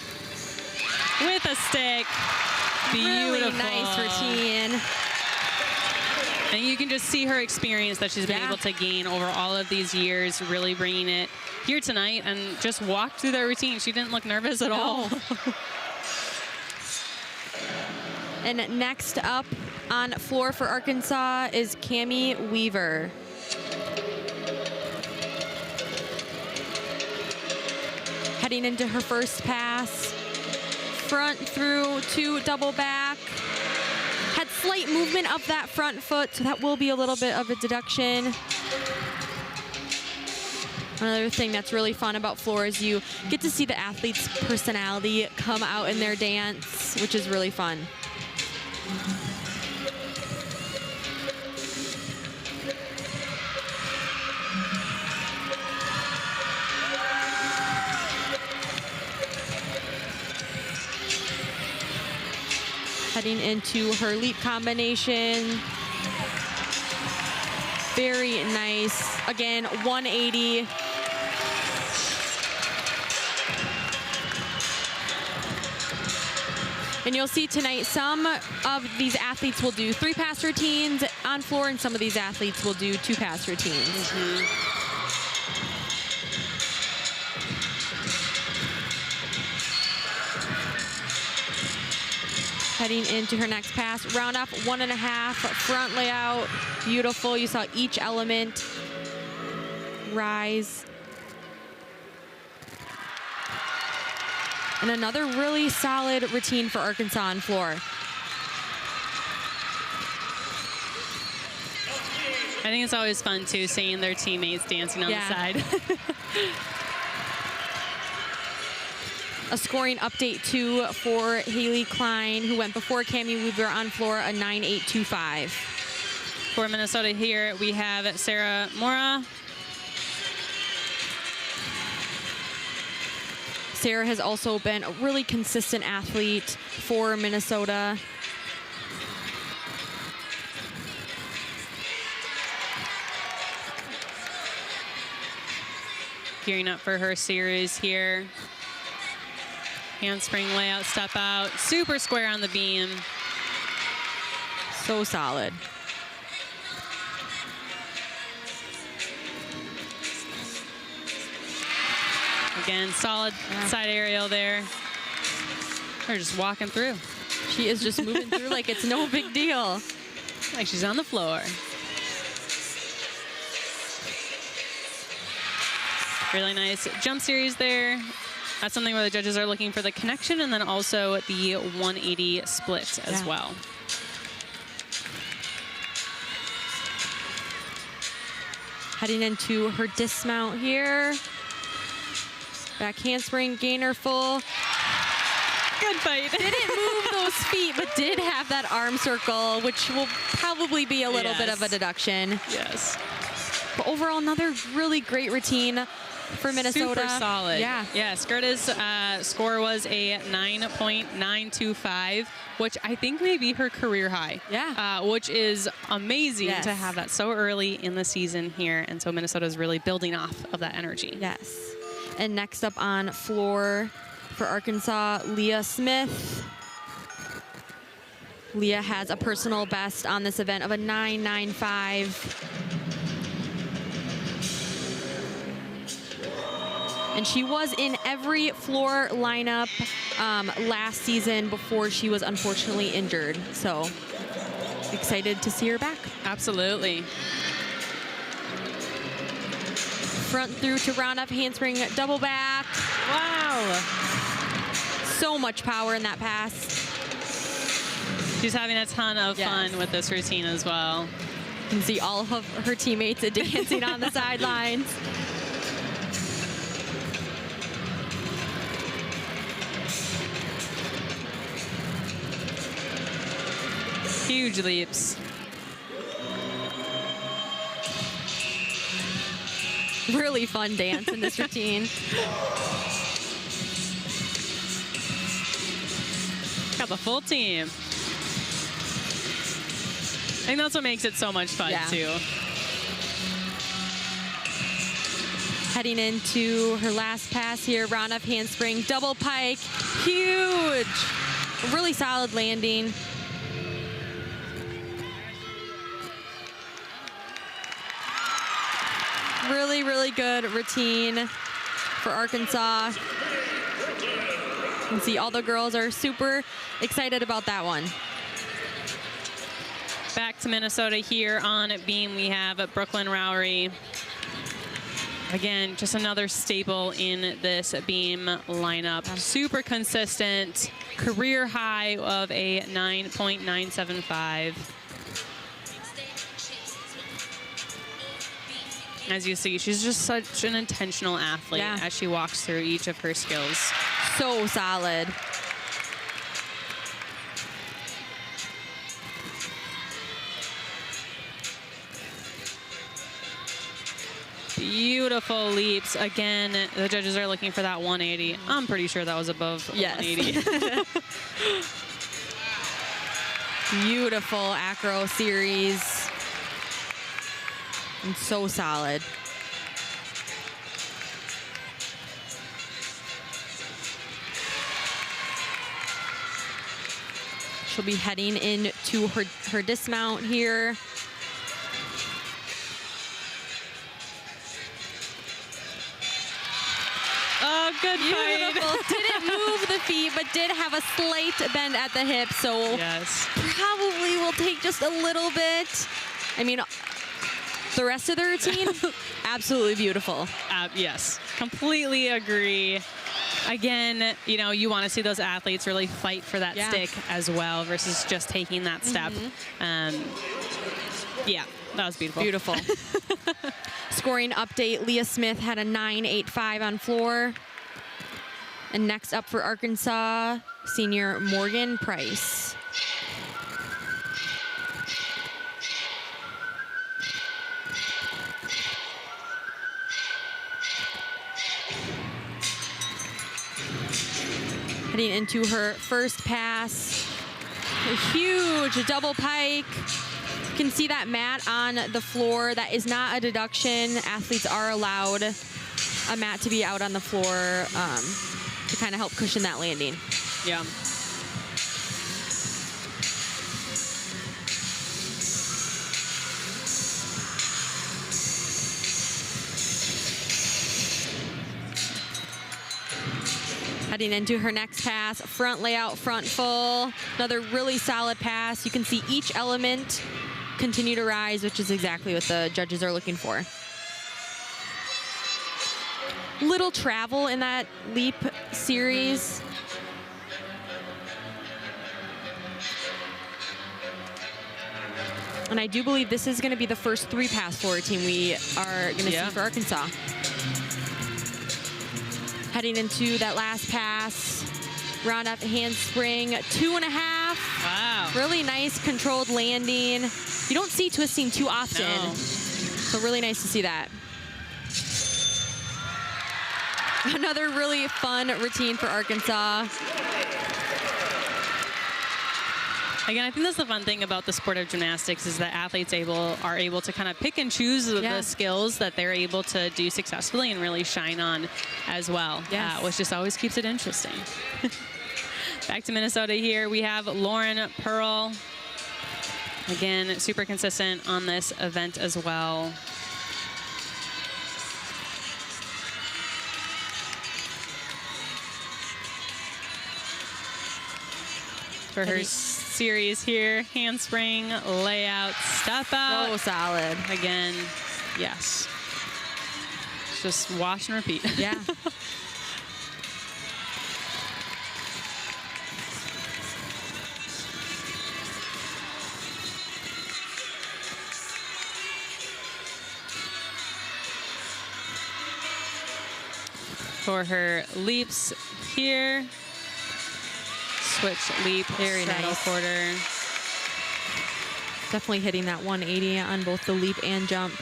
with a stick. Beautiful. Really nice routine. And you can just see her experience that she's been able to gain over all of these years, really bringing it here tonight and just walked through that routine. She didn't look nervous at all. And next up on floor for Arkansas is Cami Weaver. Heading into her first pass, front through to double back. Had slight movement of that front foot, so that will be a little bit of a deduction. Another thing that's really fun about floor is you get to see the athlete's personality come out in their dance, which is really fun. Heading into her leap combination. Very nice. Again, 180. And you'll see tonight some of these athletes will do 3-pass routines on floor, and some of these athletes will do 2-pass routines. Heading into her next pass, round off 1.5, front layout, beautiful. You saw each element rise. And another really solid routine for Arkansas on floor. I think it's always fun, too, seeing their teammates dancing on the side. A scoring update, too, for Haley Klein, who went before Cami Weaver on floor, a 9.825. For Minnesota here, we have Sarah Mora. Sarah has also been a really consistent athlete for Minnesota. Gearing up for her series here. Handspring layout, step out, super square on the beam. So solid. Again, solid side aerial there. They're just walking through. She is just moving through like it's no big deal. Like she's on the floor. Really nice jump series there. That's something where the judges are looking for the connection and then also the 180 split as well. Heading into her dismount here. Back handspring, gainer full. Good fight. Didn't move those feet, but did have that arm circle, which will probably be a little bit of a deduction. Yes. But overall, another really great routine for Minnesota. Super solid. Yeah. Yeah, Skirta's score was a 9.925, which I think may be her career high. Yeah. Which is amazing Yes. to have that so early in the season here. And so Minnesota's really building off of that energy. Yes. And next up on floor for Arkansas, Leah Smith. Leah has a personal best on this event of a 9.95. And she was in every floor lineup last season before she was unfortunately injured. So excited to see her back. Absolutely. Front through to round up handspring, double back. Wow. So much power in that pass. She's having a ton of fun with this routine as well. You can see all of her teammates dancing on the sidelines. Huge leaps. Really fun dance in this routine. Got the full team. think that's what makes it so much fun, Yeah. too. Heading into her last pass here, round up handspring, double pike, huge. Really solid landing. Really, really good routine for Arkansas. You can see all the girls are super excited about that one. Back to Minnesota here on beam, we have Brooklyn Rowry. Again, just another staple in this beam lineup. Super consistent, career high of a 9.975. As you see, she's just such an intentional athlete as she walks through each of her skills. So solid. Beautiful leaps. Again, the judges are looking for that 180. I'm pretty sure that was above 180. Beautiful acro series. And so solid. She'll be heading into her dismount here. Oh, good fight. Beautiful. Didn't move the feet, but did have a slight bend at the hip, so probably will take just a little bit. I mean, the rest of the routine, absolutely beautiful. Yes, completely agree. Again, you know, you want to see those athletes really fight for that stick as well versus just taking that step. Yeah, that was beautiful. Beautiful. Scoring update, Leah Smith had a 9.85 on floor. And next up for Arkansas, senior Morgan Price. Heading into her first pass. A huge double pike. You can see that mat on the floor. That is not a deduction. Athletes are allowed a mat to be out on the floor to kind of help cushion that landing. Yeah. Heading into her next pass, front layout, front full. Another really solid pass. You can see each element continue to rise, which is exactly what the judges are looking for. Little travel in that leap series. And I do believe this is going to be the first 3-pass floor routine we are going to see for Arkansas. Heading into that last pass, round up handspring, 2.5. Wow. Really nice controlled landing. You don't see twisting too often. No. So really nice to see that. Another really fun routine for Arkansas. Again, I think that's the fun thing about the sport of gymnastics is that athletes are able to kind of pick and choose the skills that they're able to do successfully and really shine on as well, which just always keeps it interesting. Back to Minnesota here, we have Lauren Pearl. Again, super consistent on this event as well. For her series here, handspring, layout, step out. So solid. Again, yes. Just wash and repeat. Yeah. For her leaps here. Switch leap, very nice quarter. Definitely hitting that 180 on both the leap and jump.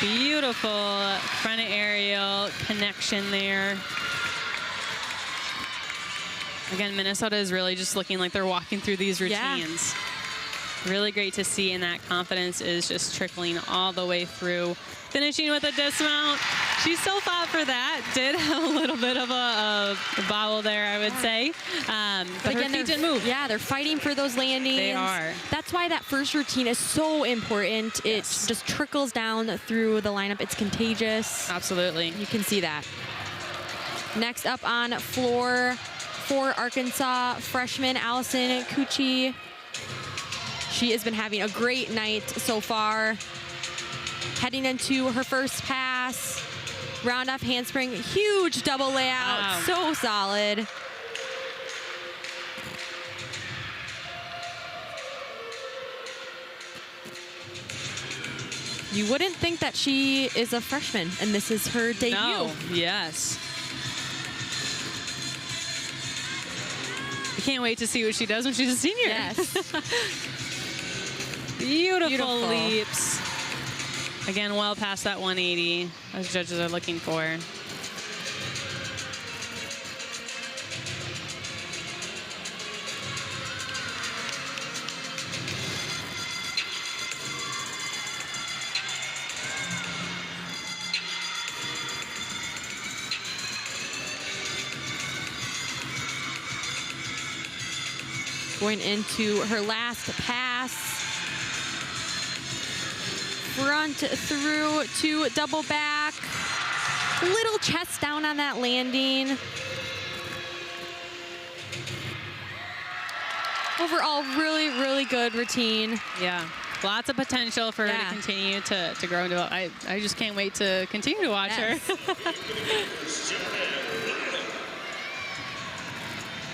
Beautiful front aerial connection there. Again, Minnesota is really just looking like they're walking through these routines. Yeah. Really great to see, and that confidence is just trickling all the way through. Finishing with a dismount. She still fought for that. Did have a little bit of a bobble there, I would say. But again, her feet didn't move. Yeah, they're fighting for those landings. They are. That's why that first routine is so important. Yes. It just trickles down through the lineup. It's contagious. Absolutely. You can see that. Next up on floor for Arkansas, freshman Allison Cucci. She has been having a great night so far. Heading into her first pass. Round off handspring, huge double layout, wow. So solid. You wouldn't think that she is a freshman and this is her debut. No, yes. I can't wait to see what she does when she's a senior. Yes. Beautiful leaps. Again, well past that 180, as judges are looking for. Going into her last pass. Front through to double back. Little chest down on that landing. Overall, really, really good routine. Yeah, lots of potential for her to continue to grow into. I just can't wait to continue to watch her.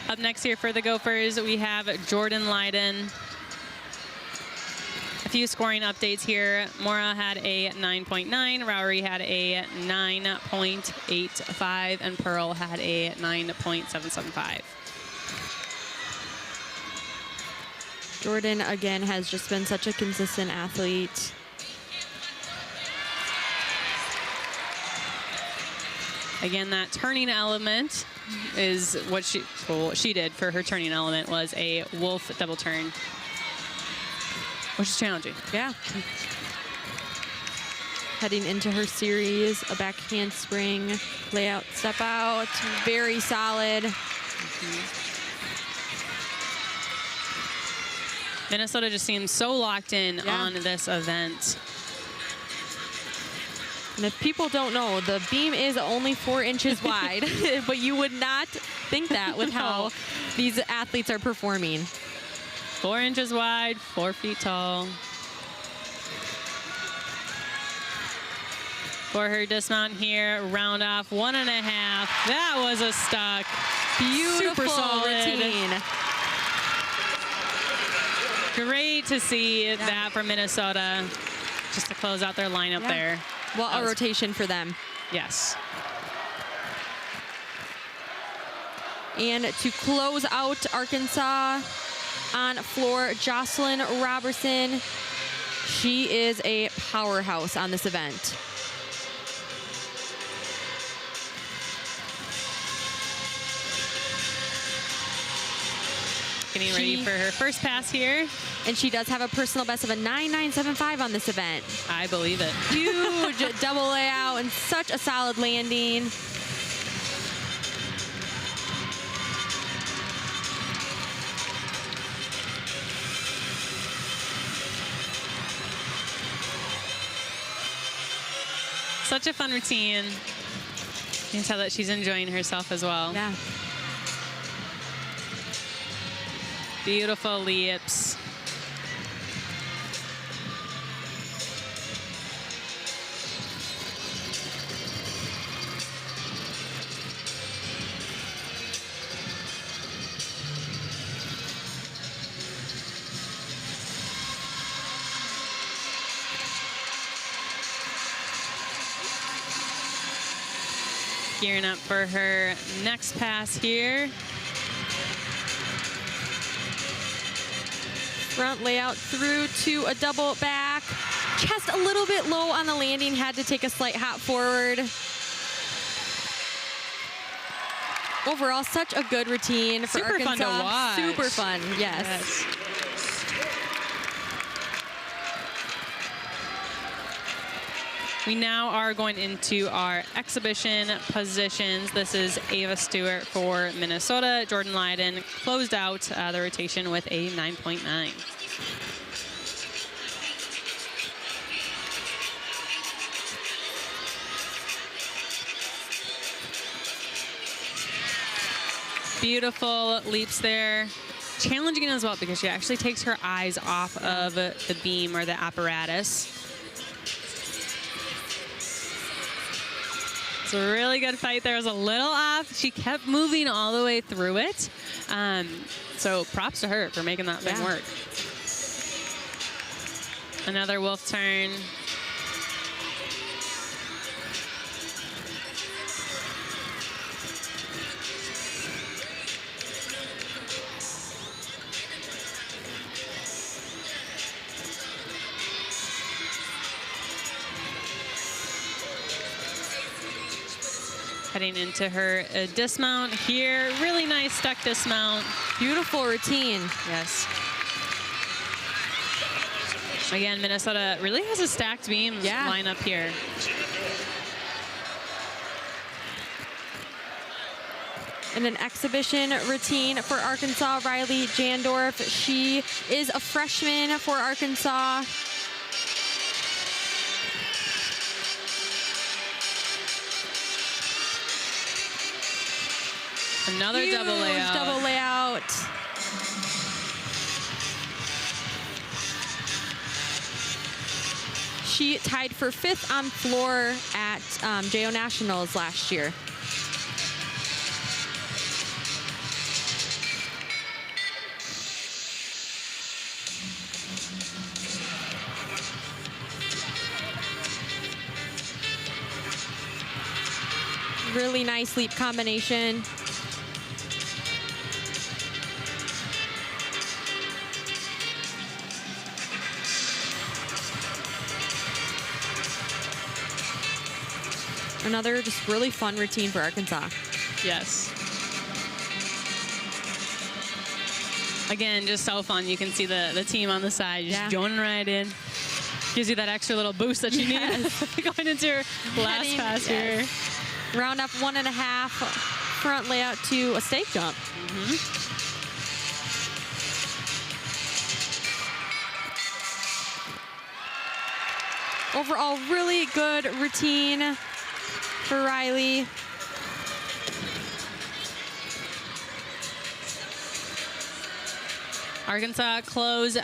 Up next here for the Gophers, we have Jordan Lyden. A few scoring updates here. Mora had a 9.9, Rowery had a 9.85, and Pearl had a 9.775. Jordan, again, has just been such a consistent athlete. Again, that turning element is what she did for her turning element was a wolf double turn, which is challenging. Yeah. Heading into her series, a back handspring, layout, step out, very solid. Minnesota just seems so locked in on this event. And if people don't know, the beam is only 4 inches wide, but you would not think that with how these athletes are performing. 4 inches wide, 4 feet tall. For her dismount here, round off 1.5. That was a stock. Beautiful Super solid routine. Great to see that from Minnesota, just to close out their lineup there. Well, a rotation for them. Yes. And to close out Arkansas on floor, Jocelyn Robertson. She is a powerhouse on this event. Getting ready for her first pass here. And she does have a personal best of a 9.975 on this event. I believe it. Huge double layout and such a solid landing. Such a fun routine. You can tell that she's enjoying herself as well. Yeah. Beautiful leaps. Gearing up for her next pass here. Front layout through to a double back. chest a little bit low on the landing, had to take a slight hop forward. Overall, such a good routine for Super Arkansas. fun to watch. Super fun, yes. We now are going into our exhibition positions. This is Ava Stewart for Minnesota. Jordan Lyden closed out the rotation with a 9.9. Beautiful leaps there. Challenging as well because she actually takes her eyes off of the beam or the apparatus. It's a really good fight. There was a little off. She kept moving all the way through it. So props to her for making that thing work. Another wolf turn. Heading into her dismount here. Really nice stuck dismount. Beautiful routine. Yes. Again, Minnesota really has a stacked beam lineup here. And an exhibition routine for Arkansas, Riley Jandorf. She is a freshman for Arkansas. Another Huge double layout. double layout. She tied for 5th on floor at JO Nationals last year. Really nice leap combination. Another just really fun routine for Arkansas. Yes. Again, just so fun. You can see the team on the side just joining right in. Gives you that extra little boost that you need going into your last pass here. Round up 1.5 front layout to a stake jump. Overall, really good routine for Riley. Arkansas closes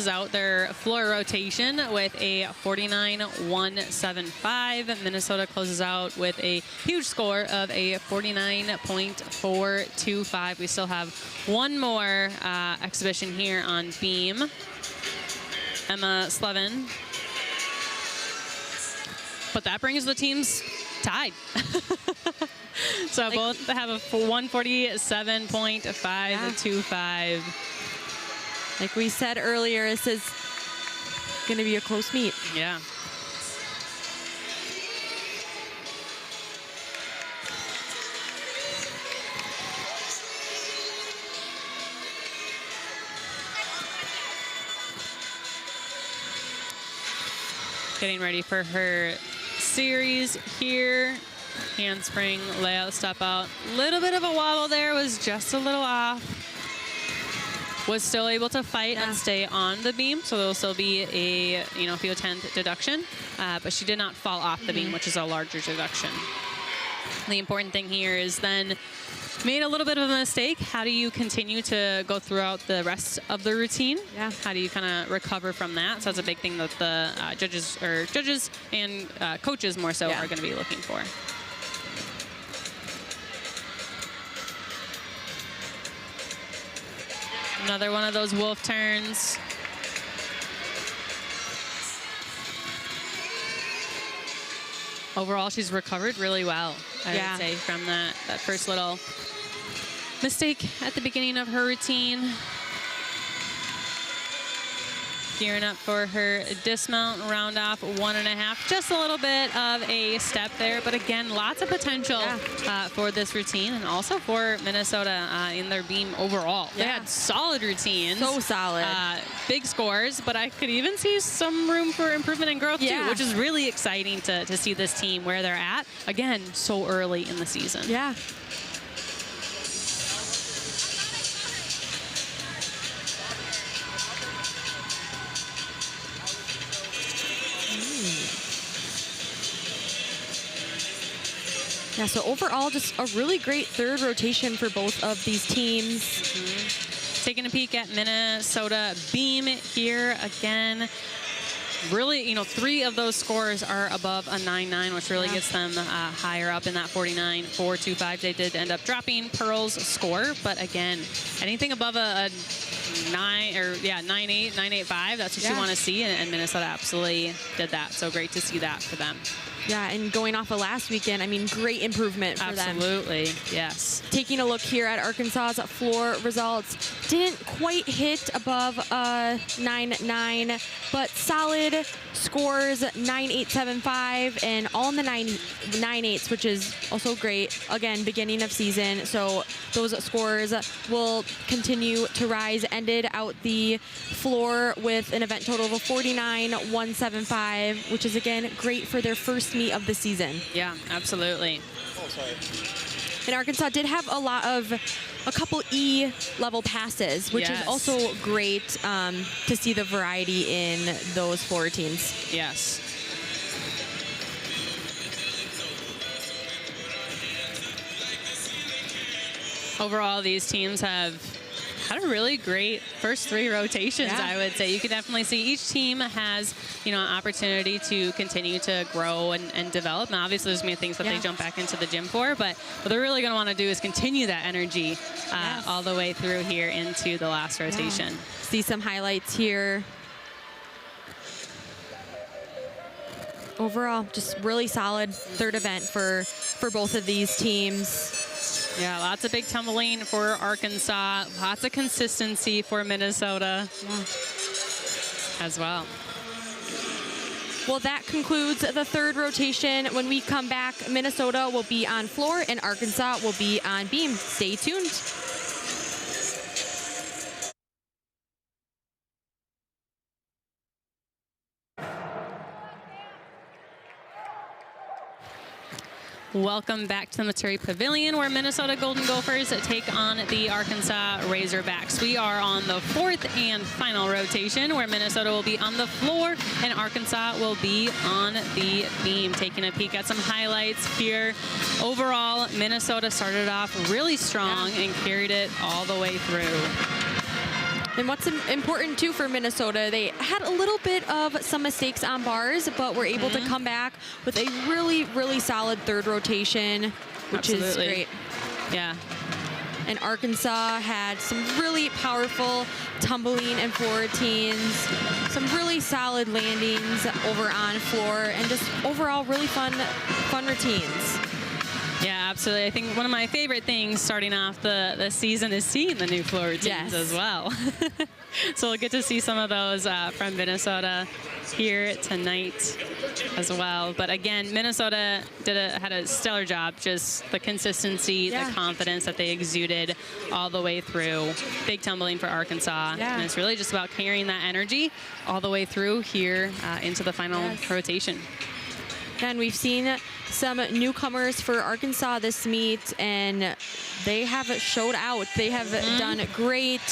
out their floor rotation with a 49.175. Minnesota closes out with a huge score of a 49.425. We still have one more exhibition here on beam. Emma Slevin. But that brings the teams tied. So both have a 147.525. Like we said earlier, this is going to be a close meet. Yeah. Getting ready for her series here. Handspring, layout, step out. Little bit of a wobble there, was just a little off. Was still able to fight and stay on the beam, so there will still be a few tenth deduction, but she did not fall off the beam, which is a larger deduction. The important thing here is then made a little bit of a mistake. How do you continue to go throughout the rest of the routine? Yeah. How do you kind of recover from that? So that's a big thing that the judges and coaches more so are going to be looking for. Another one of those wolf turns. Overall, she's recovered really well, I would say, from that first little mistake at the beginning of her routine. gearing up for her dismount, round off 1.5. Just a little bit of a step there, but again, lots of potential for this routine and also for Minnesota in their beam overall. They had solid routines. So solid. Big scores, but I could even see some room for improvement and growth too, which is really exciting to see this team where they're at. Again, so early in the season. Yeah. Yeah, so overall, just a really great third rotation for both of these teams. Taking a peek at Minnesota beam here again. Really, 3 of those scores are above a 9-9, which really gets them higher up in that 49-4-2-5. They did end up dropping Pearl's score, but again, anything above a 9-8, 9-8-5, that's what you want to see, and Minnesota absolutely did that. So great to see that for them. Yeah, and going off of last weekend, I mean, great improvement for them. Absolutely, yes. Taking a look here at Arkansas's floor results, didn't quite hit above 9-9, but solid scores, 9-8-7-5, and all in the 9-8s, which is also great. Again, beginning of season, so those scores will continue to rise. Ended out the floor with an event total of 49-175, which is, again, great for their first meet of the season. Yeah, absolutely. Oh, sorry. And Arkansas did have a couple E level passes, which is also great to see the variety in those floor routines. Yes. Overall, these teams have had a really great first 3 rotations, I would say. You can definitely see each team has, an opportunity to continue to grow and develop. Now, obviously, there's many things that they jump back into the gym for, but what they're really going to want to do is continue that energy all the way through here into the last rotation. See some highlights here. Overall, just really solid third event for both of these teams. Yeah, lots of big tumbling for Arkansas. Lots of consistency for Minnesota as well. Well, that concludes the third rotation. When we come back, Minnesota will be on floor and Arkansas will be on beam. Stay tuned. Welcome back to the Materi Pavilion, where Minnesota Golden Gophers take on the Arkansas Razorbacks. We are on the 4th and final rotation, where Minnesota will be on the floor and Arkansas will be on the beam. Taking a peek at some highlights here. Overall, Minnesota started off really strong and carried it all the way through. And what's important, too, for Minnesota, they had a little bit of some mistakes on bars, but were able to come back with a really, really solid third rotation, which is great. Yeah. And Arkansas had some really powerful tumbling and floor routines, some really solid landings over on floor, and just overall really fun routines. Yeah, absolutely. I think one of my favorite things starting off the season is seeing the new floor routines as well. So we'll get to see some of those from Minnesota here tonight as well. But again, Minnesota had a stellar job. Just the consistency, the confidence that they exuded all the way through. Big tumbling for Arkansas. And it's really just about carrying that energy all the way through here into the final rotation. And we've seen some newcomers for Arkansas this meet, and they have showed out. They have done great.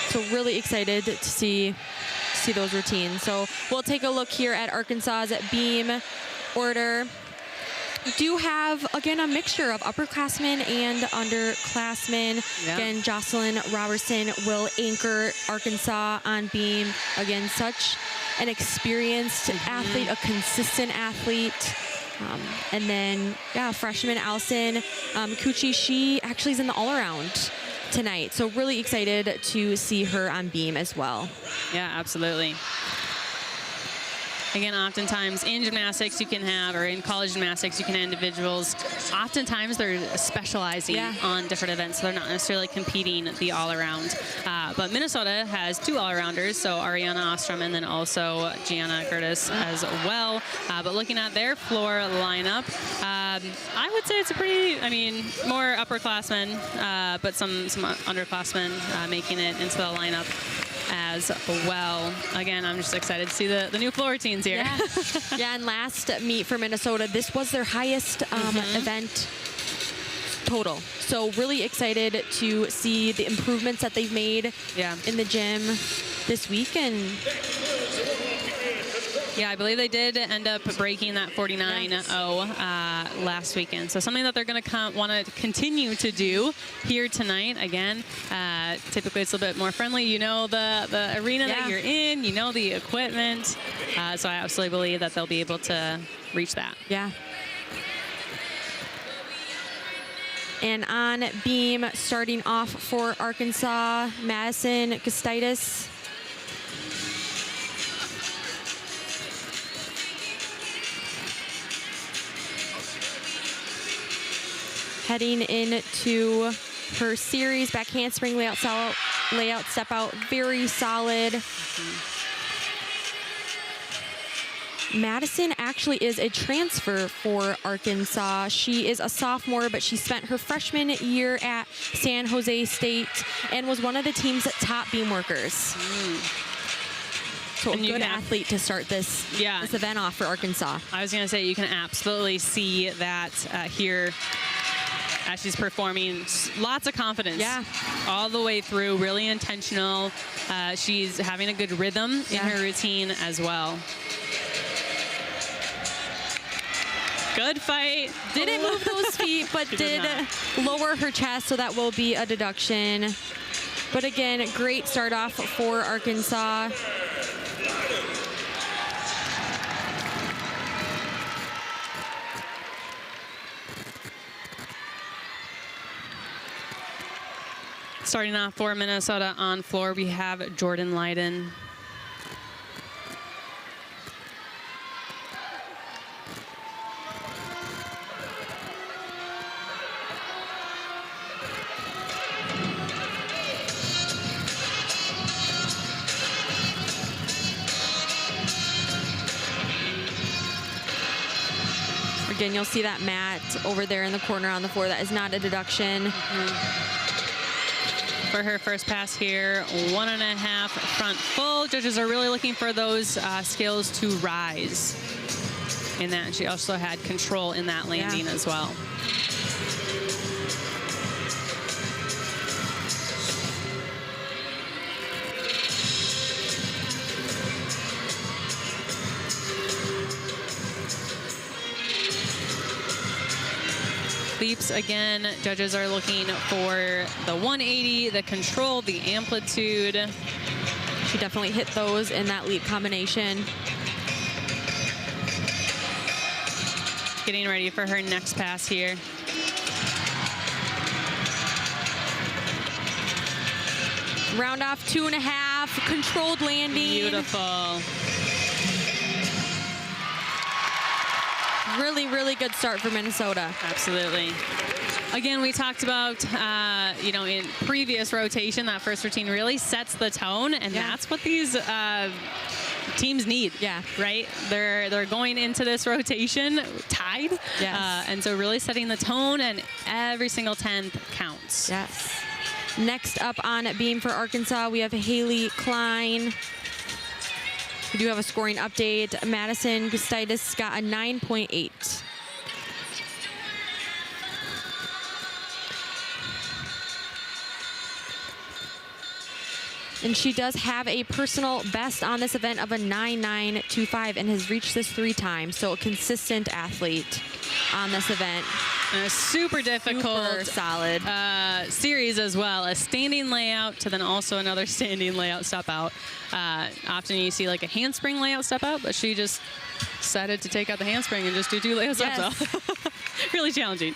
So really excited to see those routines. So we'll take a look here at Arkansas's beam order. We do have, again, a mixture of upperclassmen and underclassmen. Again, Jocelyn Robertson will anchor Arkansas on beam. Again, such an experienced athlete, a consistent athlete. And then, freshman Allison Mikuchi, she actually is in the all-around tonight. So really excited to see her on beam as well. Yeah, absolutely. Again, oftentimes in gymnastics you can have, or in college gymnastics you can have individuals. Oftentimes they're specializing on different events, so they're not necessarily competing the all-around. But Minnesota has 2 all-arounders, so Ariana Ostrom and then also Gianna Gertis as well. But looking at their floor lineup, I would say it's a pretty, more upperclassmen, but some underclassmen making it into the lineup as well. Again, I'm just excited to see the new floor routines here. Yeah, and last meet for Minnesota, this was their highest event total. So really excited to see the improvements that they've made in the gym this week. And yeah, I believe they did end up breaking that 49-0 last weekend. So something that they're going to want to continue to do here tonight. Again, typically it's a little bit more friendly. You know the arena that you're in. You know the equipment. So I absolutely believe that they'll be able to reach that. Yeah. And on beam, starting off for Arkansas, Madison Gustaitis. Heading into her series, back handspring layout, step out, very solid. Madison actually is a transfer for Arkansas. She is a sophomore, but she spent her freshman year at San Jose State and was one of the team's top beam workers. So a good athlete to start this event off for Arkansas. I was going to say, you can absolutely see that here as she's performing. Lots of confidence all the way through, really intentional. She's having a good rhythm in her routine as well. Good fight. Didn't move those feet, but did lower her chest, so that will be a deduction. But again, great start off for Arkansas. Starting off for Minnesota on floor, we have Jordan Leiden. Again, you'll see that mat over there in the corner on the floor. That is not a deduction. For her first pass here, 1.5 front full. Judges are really looking for those skills to rise in that. She also had control in that landing as well. Leaps, again, judges are looking for the 180, the control, the amplitude. She definitely hit those in that leap combination. Getting ready for her next pass here. Round off 2.5, controlled landing. Beautiful. Really, really good start for Minnesota. Absolutely. Again, we talked about, in previous rotation, that first routine really sets the tone, and that's what these teams need. Right? They're going into this rotation tied. And so really setting the tone, and every single 10th counts. Yes. Next up on beam for Arkansas, we have Haley Klein. We do have a scoring update. Madison Gustaitis got a 9.8. And she does have a personal best on this event of a 9.925 and has reached this 3 times. So a consistent athlete on this event. And a super difficult, super solid series as well. A standing layout to then also another standing layout step out. Often you see like a handspring layout step out, but she just decided to take out the handspring and just do 2 layout steps out. Really challenging.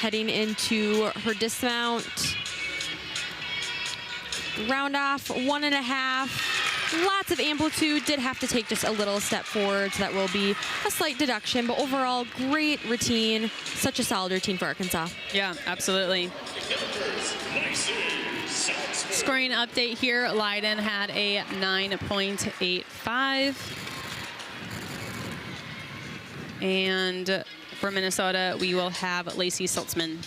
heading into her dismount. Round off 1.5. Lots of amplitude. Did have to take just a little step forward, so that will be a slight deduction. But overall, great routine. Such a solid routine for Arkansas. Yeah, absolutely. Scoring update here, Leiden had a 9.85. And for Minnesota, we will have Lacey Saltzman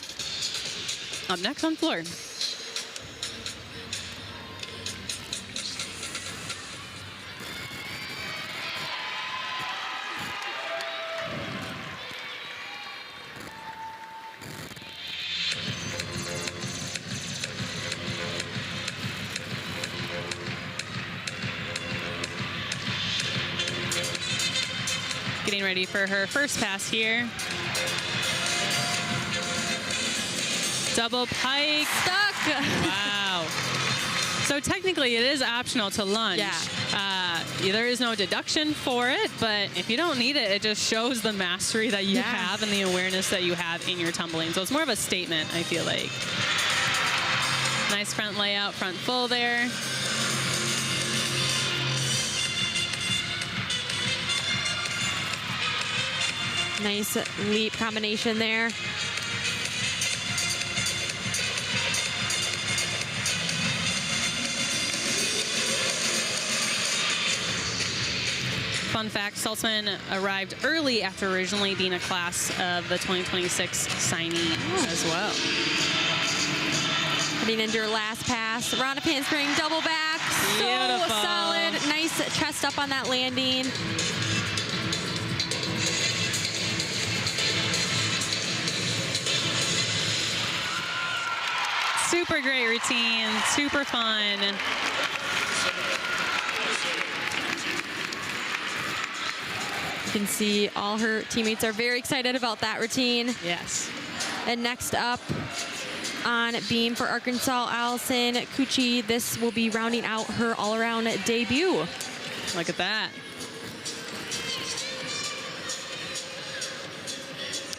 up next on floor. Getting ready for her first pass here. Double pike. Stuck. Wow. So technically it is optional to lunge. Yeah. There is no deduction for it, but if you don't need it, it just shows the mastery that you have and the awareness that you have in your tumbling. So it's more of a statement, I feel like. Nice front layout, front full there. Nice leap combination there. Fun fact, Saltzman arrived early after originally being a class of the 2026 signee as well. Heading into her last pass. Round of handspring, double back. Beautiful. So solid. Nice chest up on that landing. Super great routine, super fun. You can see all her teammates are very excited about that routine. Yes. And next up on beam for Arkansas, Allison Cucci. This will be rounding out her all-around debut. Look at that.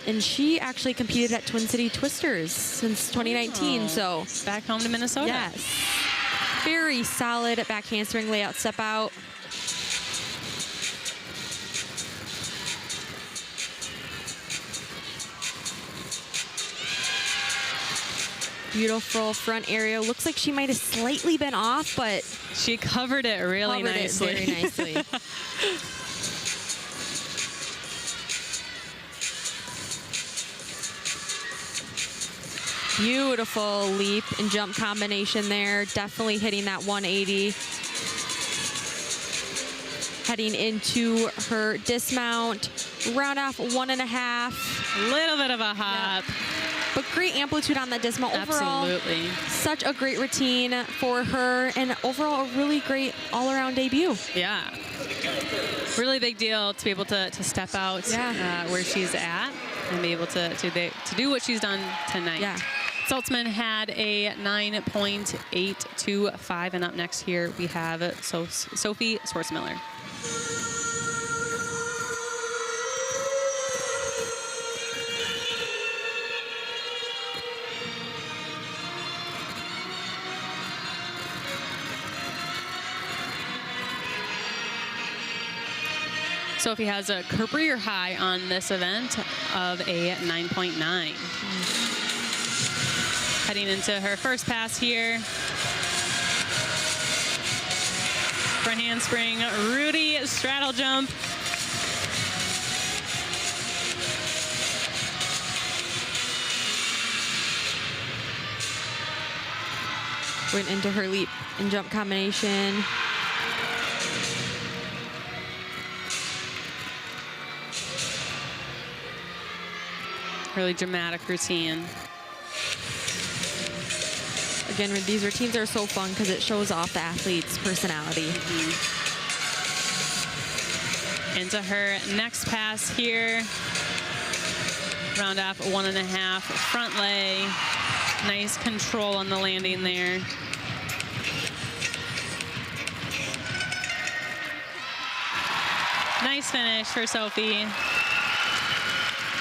And she actually competed at Twin City Twisters since 2019, Oh. so. Back home to Minnesota. Yes. Very solid back handspring layout step out. Beautiful front aerial. Looks like she might have slightly been off, but She covered it really covered nicely. it very nicely. Beautiful leap and jump combination there. Definitely hitting that 180. Heading into her dismount. Round off 1.5. Little bit of a hop. But great amplitude on the dismount. Overall, Absolutely. such a great routine for her, and overall a really great all-around debut. Yeah. Really big deal to be able to step out where she's at and be able to do what she's done tonight. Yeah. Saltzman had a 9.825, and up next here we have Sophie Swartzmiller. Sophie has a career high on this event of a 9.9. Heading into her first pass here. Front handspring, Rudy straddle jump. Went into her leap and jump combination. Really dramatic routine. Again, these routines are so fun because it shows off the athlete's personality. Into her next pass here. Round off 1.5 front lay. Nice control on the landing there. Nice finish for Sophie.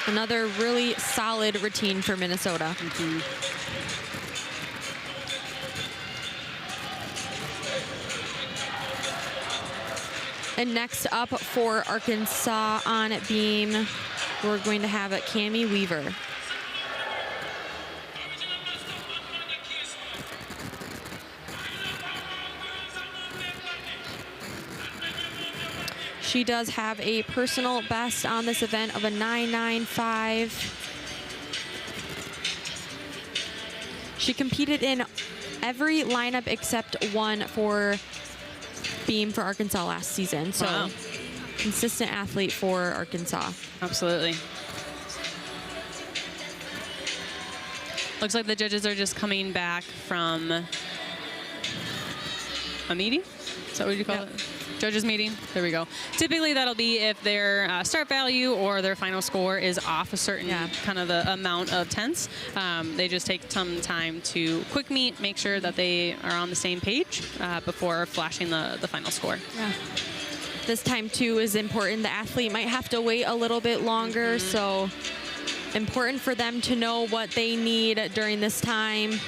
Another really solid routine for Minnesota. And next up for Arkansas on beam, we're going to have Cami Weaver. She does have a personal best on this event of a 9.95. She competed in every lineup except one for beam for Arkansas last season. So wow. Consistent athlete for Arkansas. Absolutely. Looks like the judges are just coming back from a meeting. Is that what you call it? Judges meeting. There we go. Typically, that'll be if their start value or their final score is off a certain kind of the amount of tenths. They just take some time to quick meet, make sure that they are on the same page before flashing the final score. Yeah. This time, too, is important. The athlete might have to wait a little bit longer, so important for them to know what they need during this time.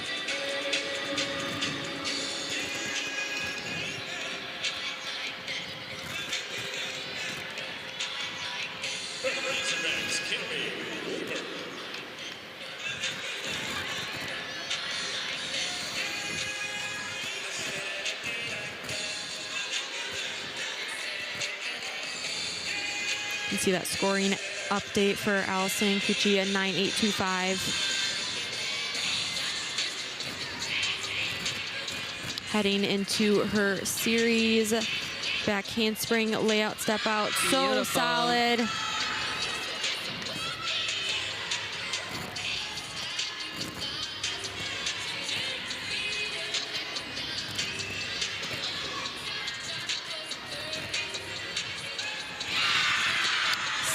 You can see that scoring update for Allison Cucci at 9.825. Heading into her series. Back handspring, layout, step out. So beautiful. Solid.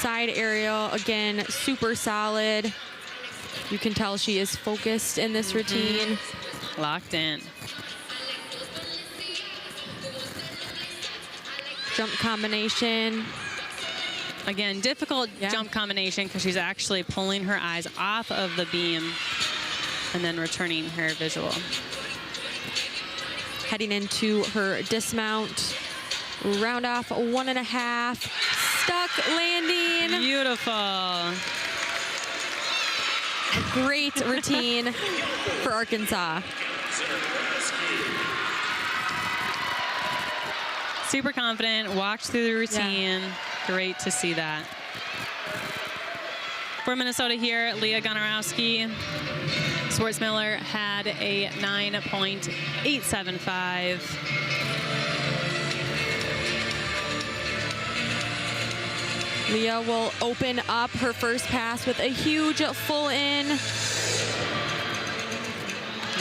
Side aerial, again, super solid. You can tell she is focused in this routine. Locked in. Jump combination. Again, difficult jump combination because she's actually pulling her eyes off of the beam and then returning her visual. Heading into her dismount. Round off 1.5. Stuck landing. Beautiful. Great routine for Arkansas. Super confident, walked through the routine. Yeah. Great to see that. For Minnesota here, Leah Gonarowski. Swartzmiller had a 9.875. Leah will open up her first pass with a huge full in.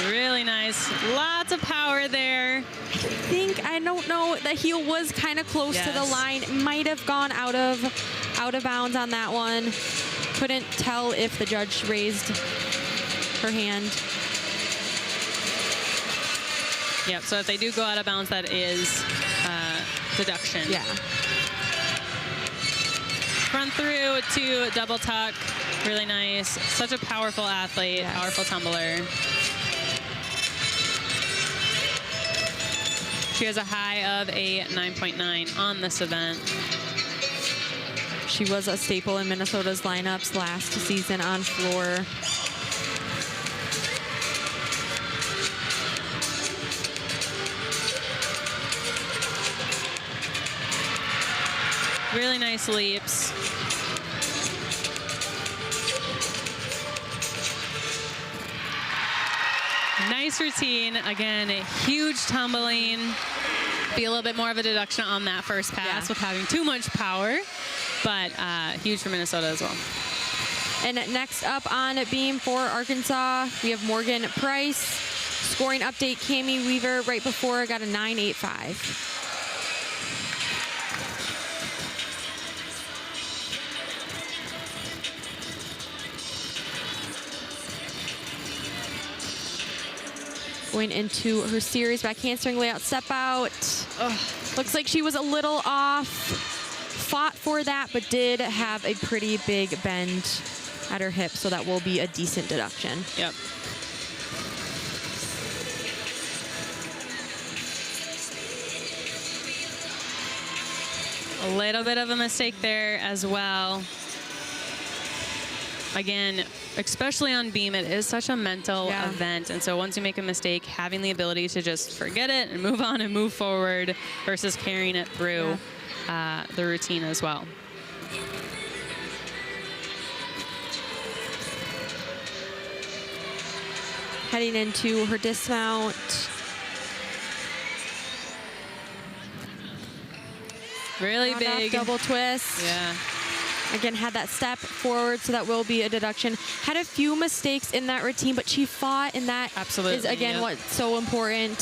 Really nice. Lots of power there. I don't know, the heel was kind of close to the line. Might have gone out of bounds on that one. Couldn't tell if the judge raised her hand. Yep, so if they do go out of bounds, that is deduction. Yeah. Front through to double tuck. Really nice. Such a powerful athlete, powerful tumbler. She has a high of a 9.9 on this event. She was a staple in Minnesota's lineups last season on floor. Really nice leaps. Nice routine. Again, a huge tumbling. Be a little bit more of a deduction on that first pass with having too much power, but huge for Minnesota as well. And next up on beam for Arkansas, we have Morgan Price. Scoring update, Cami Weaver right before got a 9.85. Going into her series, back handspring layout, step out. Looks like she was a little off. Fought for that, but did have a pretty big bend at her hip, so that will be a decent deduction. Yep. A little bit of a mistake there as well. Again, especially on beam, it is such a mental event. And so once you make a mistake, having the ability to just forget it and move on and move forward versus carrying it through the routine as well. Heading into her dismount. Really big. Double twist. Yeah. Again, had that step forward, so that will be a deduction. Had a few mistakes in that routine, but she fought, and that is, again, what's so important.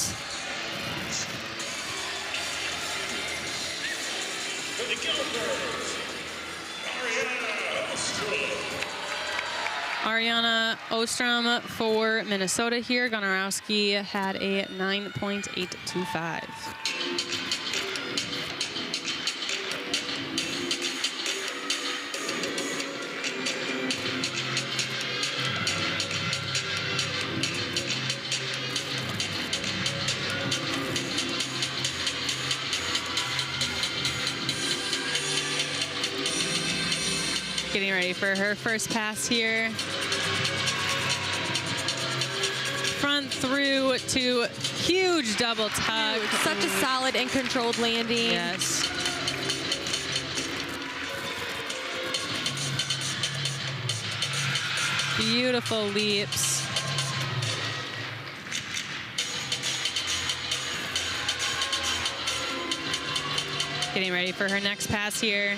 Ariana Ostrom for Minnesota here. Gonorowski had a 9.825. Getting ready for her first pass here. Front through to huge double tuck. Such a solid and controlled landing. Yes. Beautiful leaps. Getting ready for her next pass here.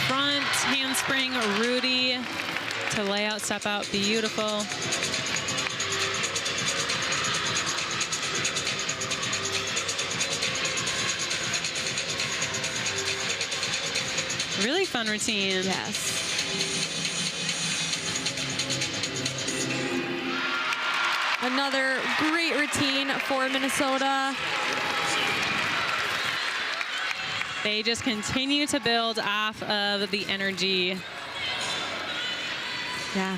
Front handspring Rudy to lay out, step out, beautiful. Really fun routine. Yes. Another great routine for Minnesota. They just continue to build off of the energy. Yeah.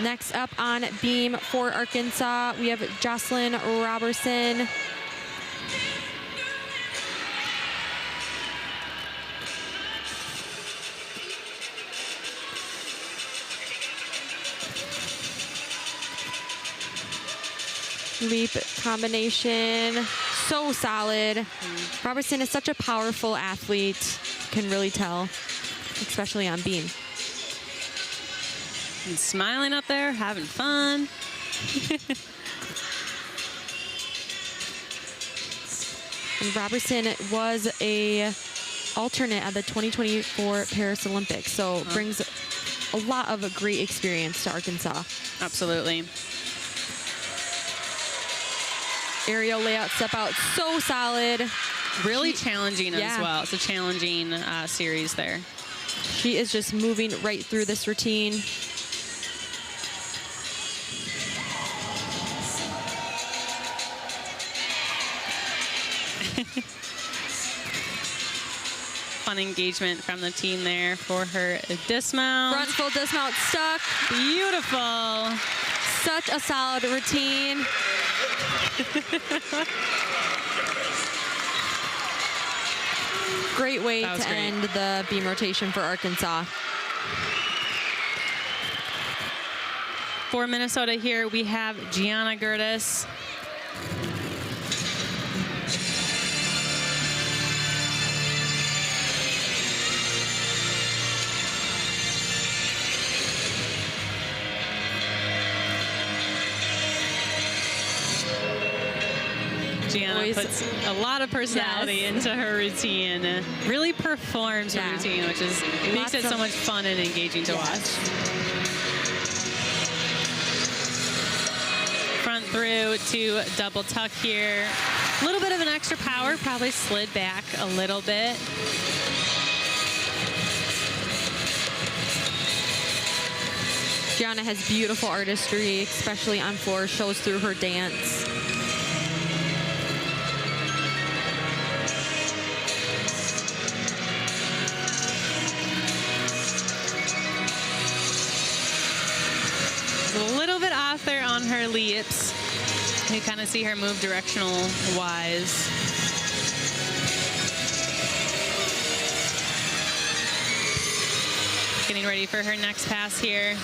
Next up on beam for Arkansas, we have Jocelyn Robertson. Leap combination, so solid. Robertson is such a powerful athlete, can really tell, especially on beam. And smiling up there, having fun. And Robertson was a alternate at the 2024 Paris Olympics, so brings a lot of great experience to Arkansas. Absolutely. Aerial layout, step out, so solid. Really challenging as well. It's a challenging series there. She is just moving right through this routine. Fun engagement from the team there for her dismount. Front full dismount stuck. Beautiful. Such a solid routine. Great way to end the beam rotation for Arkansas. For Minnesota here, we have Gianna Gertis. Gianna puts a lot of personality into her routine. Really performs her routine, which is makes it so much fun and engaging to watch. Front through to double tuck here. A little bit of an extra power, probably slid back a little bit. Gianna has beautiful artistry, especially on floor, shows through her dance. off there on her leaps. You kind of see her move directional wise. Getting ready for her next pass here.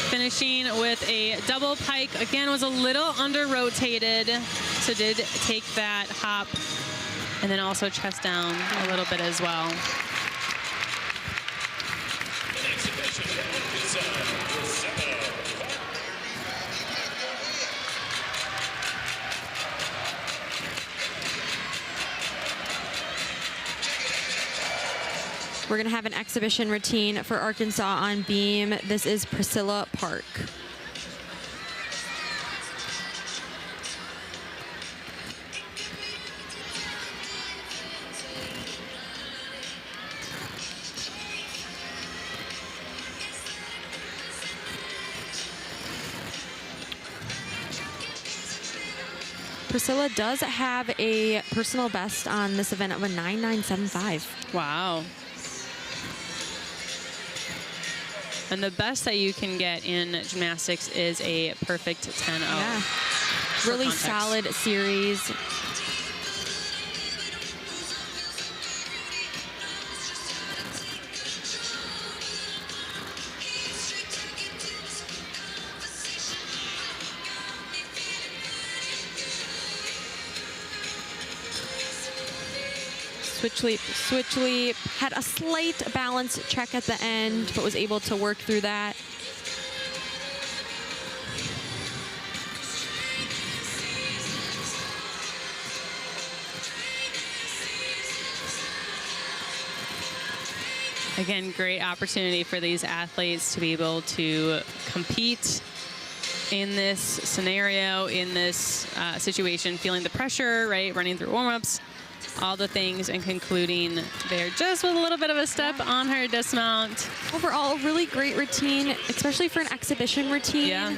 Finishing with a double pike. Again, was a little under-rotated, so did take that hop and then also chest down a little bit as well. We're going to have an exhibition routine for Arkansas on beam. This is Priscilla Park. Priscilla does have a personal best on this event of a 9.975. Wow. And the best that you can get in gymnastics is a perfect 10-0. Yeah. Really solid series. Switch leap, had a slight balance check at the end, but was able to work through that. Again, great opportunity for these athletes to be able to compete in this scenario, in this situation, feeling the pressure, right, running through warm-ups, all the things, and concluding there just with a little bit of a step on her dismount. Overall, a really great routine, especially for an exhibition routine. Yeah.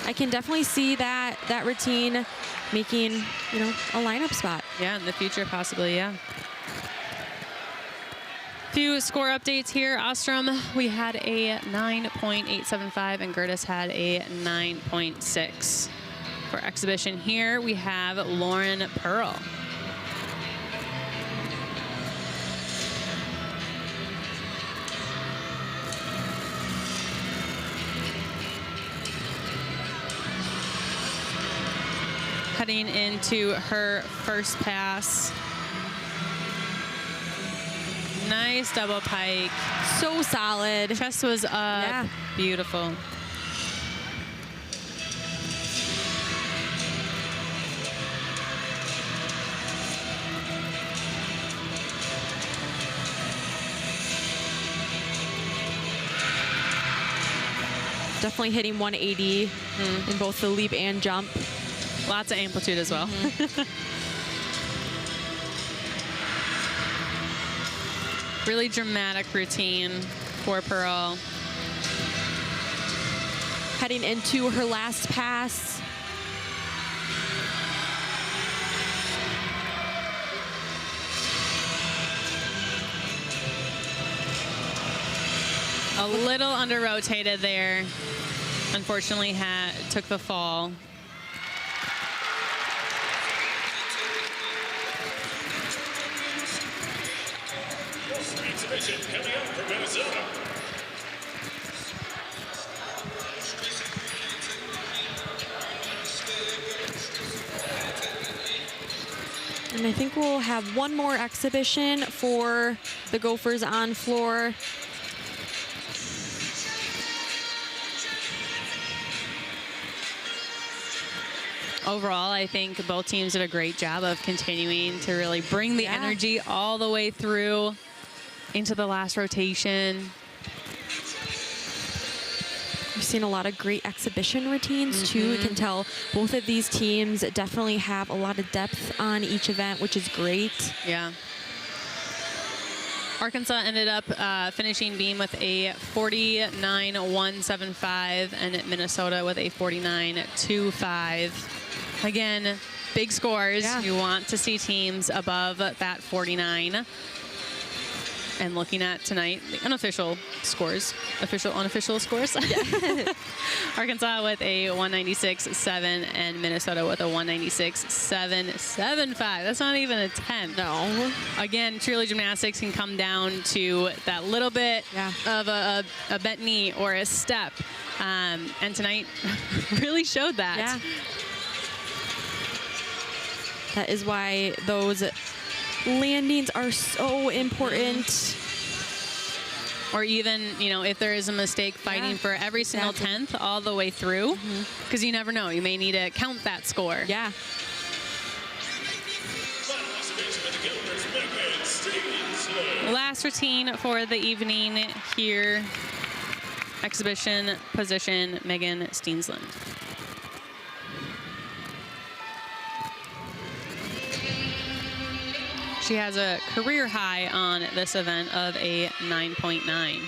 I can definitely see that routine making, you know, a lineup spot. Yeah, in the future, possibly, yeah. Few score updates here. Ostrom, we had a 9.875, and Gertis had a 9.6. For exhibition here, we have Lauren Pearl. Heading into her first pass. Nice double pike. So solid. Chest was up. Yeah. Beautiful. Definitely hitting 180 in both the leap and jump. Lots of amplitude as well. Really dramatic routine for Pearl. Heading into her last pass. A little under-rotated there. Unfortunately, took the fall. Coming up from Minnesota. And I think we'll have one more exhibition for the Gophers on floor. Overall, I think both teams did a great job of continuing to really bring the energy all the way through into the last rotation. We've seen a lot of great exhibition routines too. We can tell both of these teams definitely have a lot of depth on each event, which is great. Yeah. Arkansas ended up finishing beam with a 49.175 and Minnesota with a 49.25. Again, big scores. Yeah. You want to see teams above that 49. And looking at tonight, the unofficial scores, official, unofficial scores. Arkansas with a 196.7 and Minnesota with a 196.775. That's not even a 10. No. Again, truly gymnastics can come down to that little bit of a bent knee or a step. And tonight really showed that. Yeah. That is why those landings are so important. Or even, you know, if there is a mistake, fighting for every single tenth all the way through, because you never know. You may need to count that score. Yeah. Last routine for the evening here. Exhibition position, Megan Steensland. She has a career high on this event of a 9.9.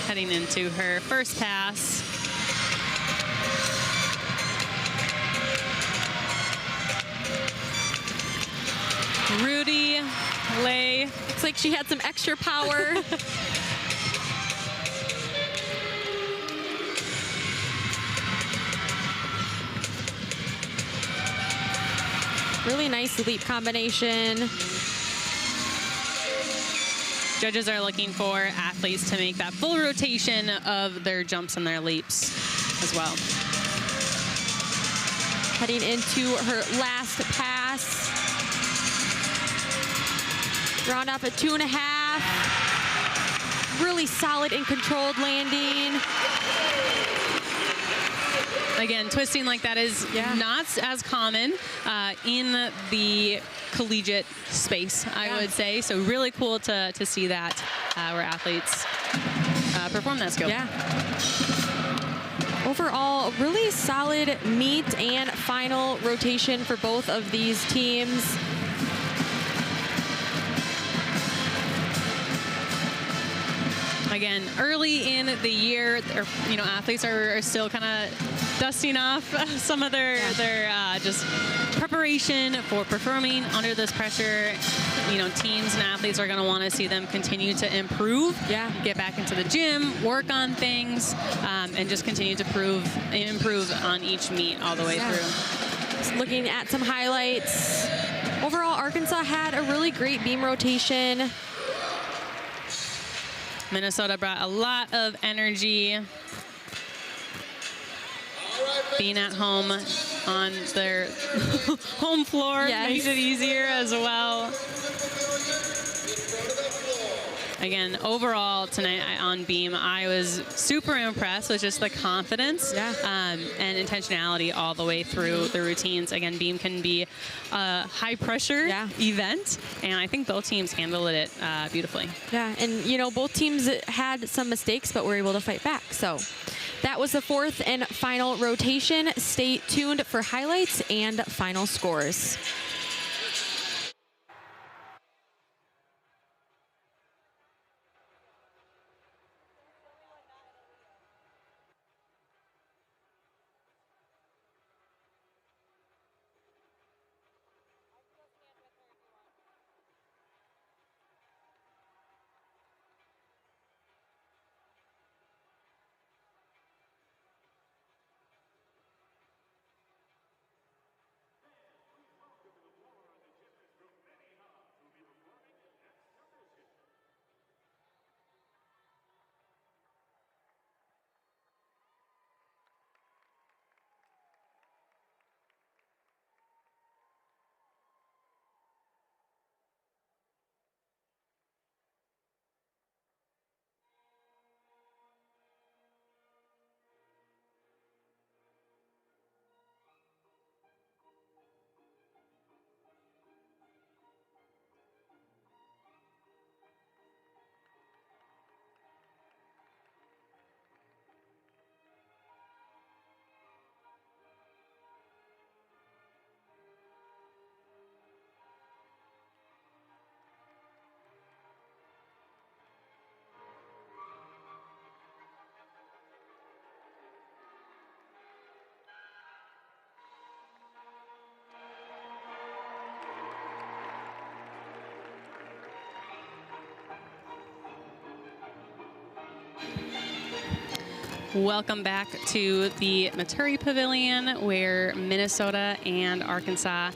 Heading into her first pass. Rudy Lay. Looks like she had some extra power. Really nice leap combination. Judges are looking for athletes to make that full rotation of their jumps and their leaps as well. Heading into her last pass. Round up at 2.5. Really solid and controlled landing. Again, twisting like that is not as common in the collegiate space, I would say. So really cool to see that where athletes perform that skill. Yeah. Overall, really solid meet and final rotation for both of these teams. Again, early in the year, you know, athletes are still kind of dusting off some of their just preparation for performing under this pressure. You know, teams and athletes are going to want to see them continue to improve, get back into the gym, work on things, and just continue to improve on each meet all the way through. Just looking at some highlights. Overall, Arkansas had a really great beam rotation. Minnesota brought a lot of energy. Being at home on their home floor makes it easier as well. Again, overall tonight on beam, I was super impressed with just the confidence and intentionality all the way through the routines. Again, beam can be a high pressure event, and I think both teams handled it beautifully. Yeah, and you know, both teams had some mistakes, but were able to fight back. So that was the fourth and final rotation. Stay tuned for highlights and final scores. Welcome back to the Maturi Pavilion, where Minnesota and Arkansas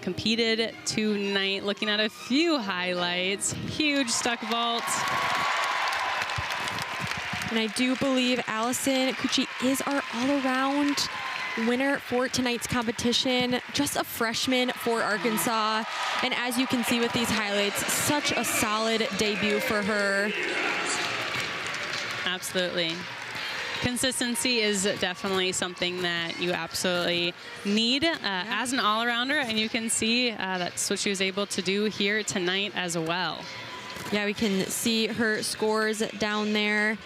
competed tonight. Looking at a few highlights, huge stuck vault. And I do believe Allison Cucci is our all-around winner for tonight's competition. Just a freshman for Arkansas. And as you can see with these highlights, such a solid debut for her. Absolutely. Consistency is definitely something that you absolutely need as an all-arounder, and you can see that's what she was able to do here tonight as well. Yeah, we can see her scores down there.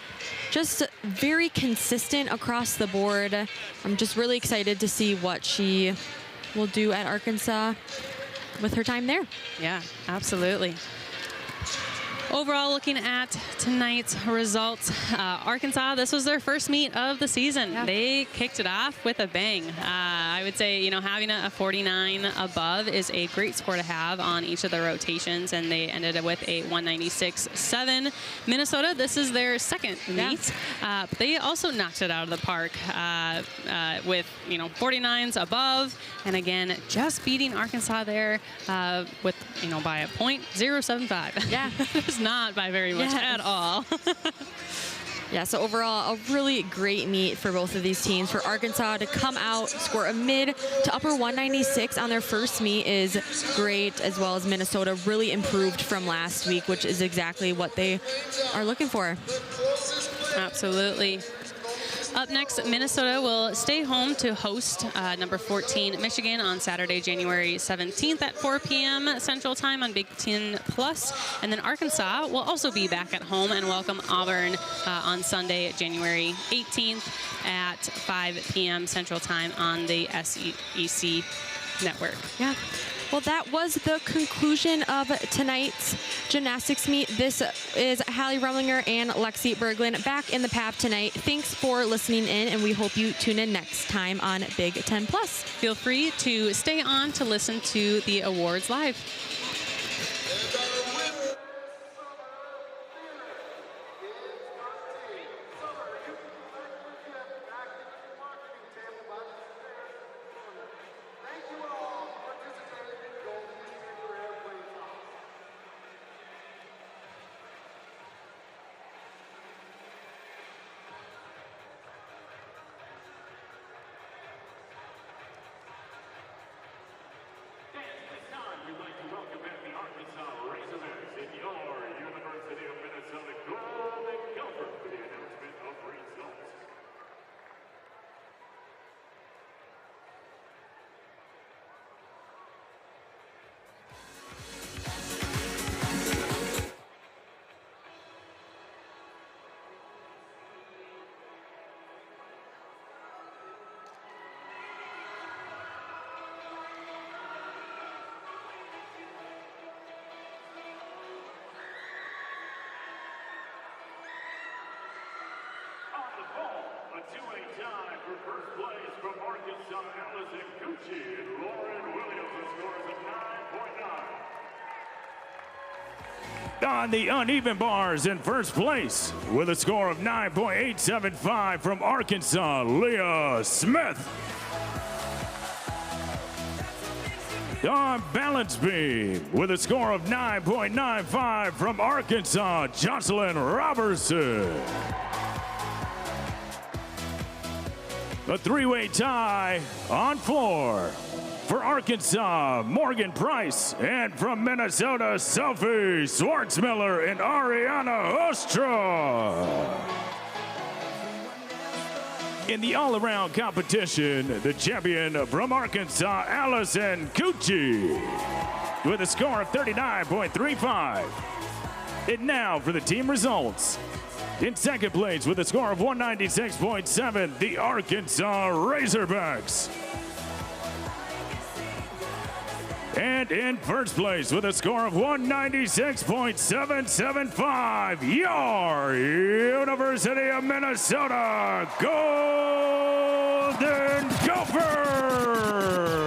Just very consistent across the board. I'm just really excited to see what she will do at Arkansas with her time there. Yeah, absolutely. Overall, looking at tonight's results, Arkansas, this was their first meet of the season. Yeah. They kicked it off with a bang. I would say, you know, having a 49 above is a great score to have on each of the rotations, and they ended up with a 196.7. Minnesota, this is their second meet. But they also knocked it out of the park with, you know, 49s above, and again, just beating Arkansas there with, you know, by a .075. Yeah. Not by very much at all. Yeah, so overall, a really great meet for both of these teams. For Arkansas to come out, score a mid to upper 196 on their first meet is great, as well as Minnesota really improved from last week, which is exactly what they are looking for. Absolutely. Up next, Minnesota will stay home to host number 14 Michigan on Saturday, January 17th at 4 p.m. Central Time on Big Ten Plus. And then Arkansas will also be back at home and welcome Auburn on Sunday, January 18th at 5 p.m. Central Time on the SEC Network. Yeah. Well, that was the conclusion of tonight's gymnastics meet. This is Hallie Rumlinger and Lexi Berglund back in the PAP tonight. Thanks for listening in, and we hope you tune in next time on Big Ten Plus. Feel free to stay on to listen to the awards live. A two-way tie for first place from Arkansas, Allison Cucci and Lauren Williams, with scores of 9.9. On the uneven bars in first place with a score of 9.875 from Arkansas, Leah Smith. On balance beam with a score of 9.95 from Arkansas, Jocelyn Robertson. A three-way tie on floor for Arkansas, Morgan Price, and from Minnesota, Sophie Schwartzmiller and Ariana Ostra. In the all-around competition, the champion from Arkansas, Allison Cucci, with a score of 39.35. And now for the team results. In second place with a score of 196.7, the Arkansas Razorbacks. And in first place with a score of 196.775, your University of Minnesota Golden Gophers.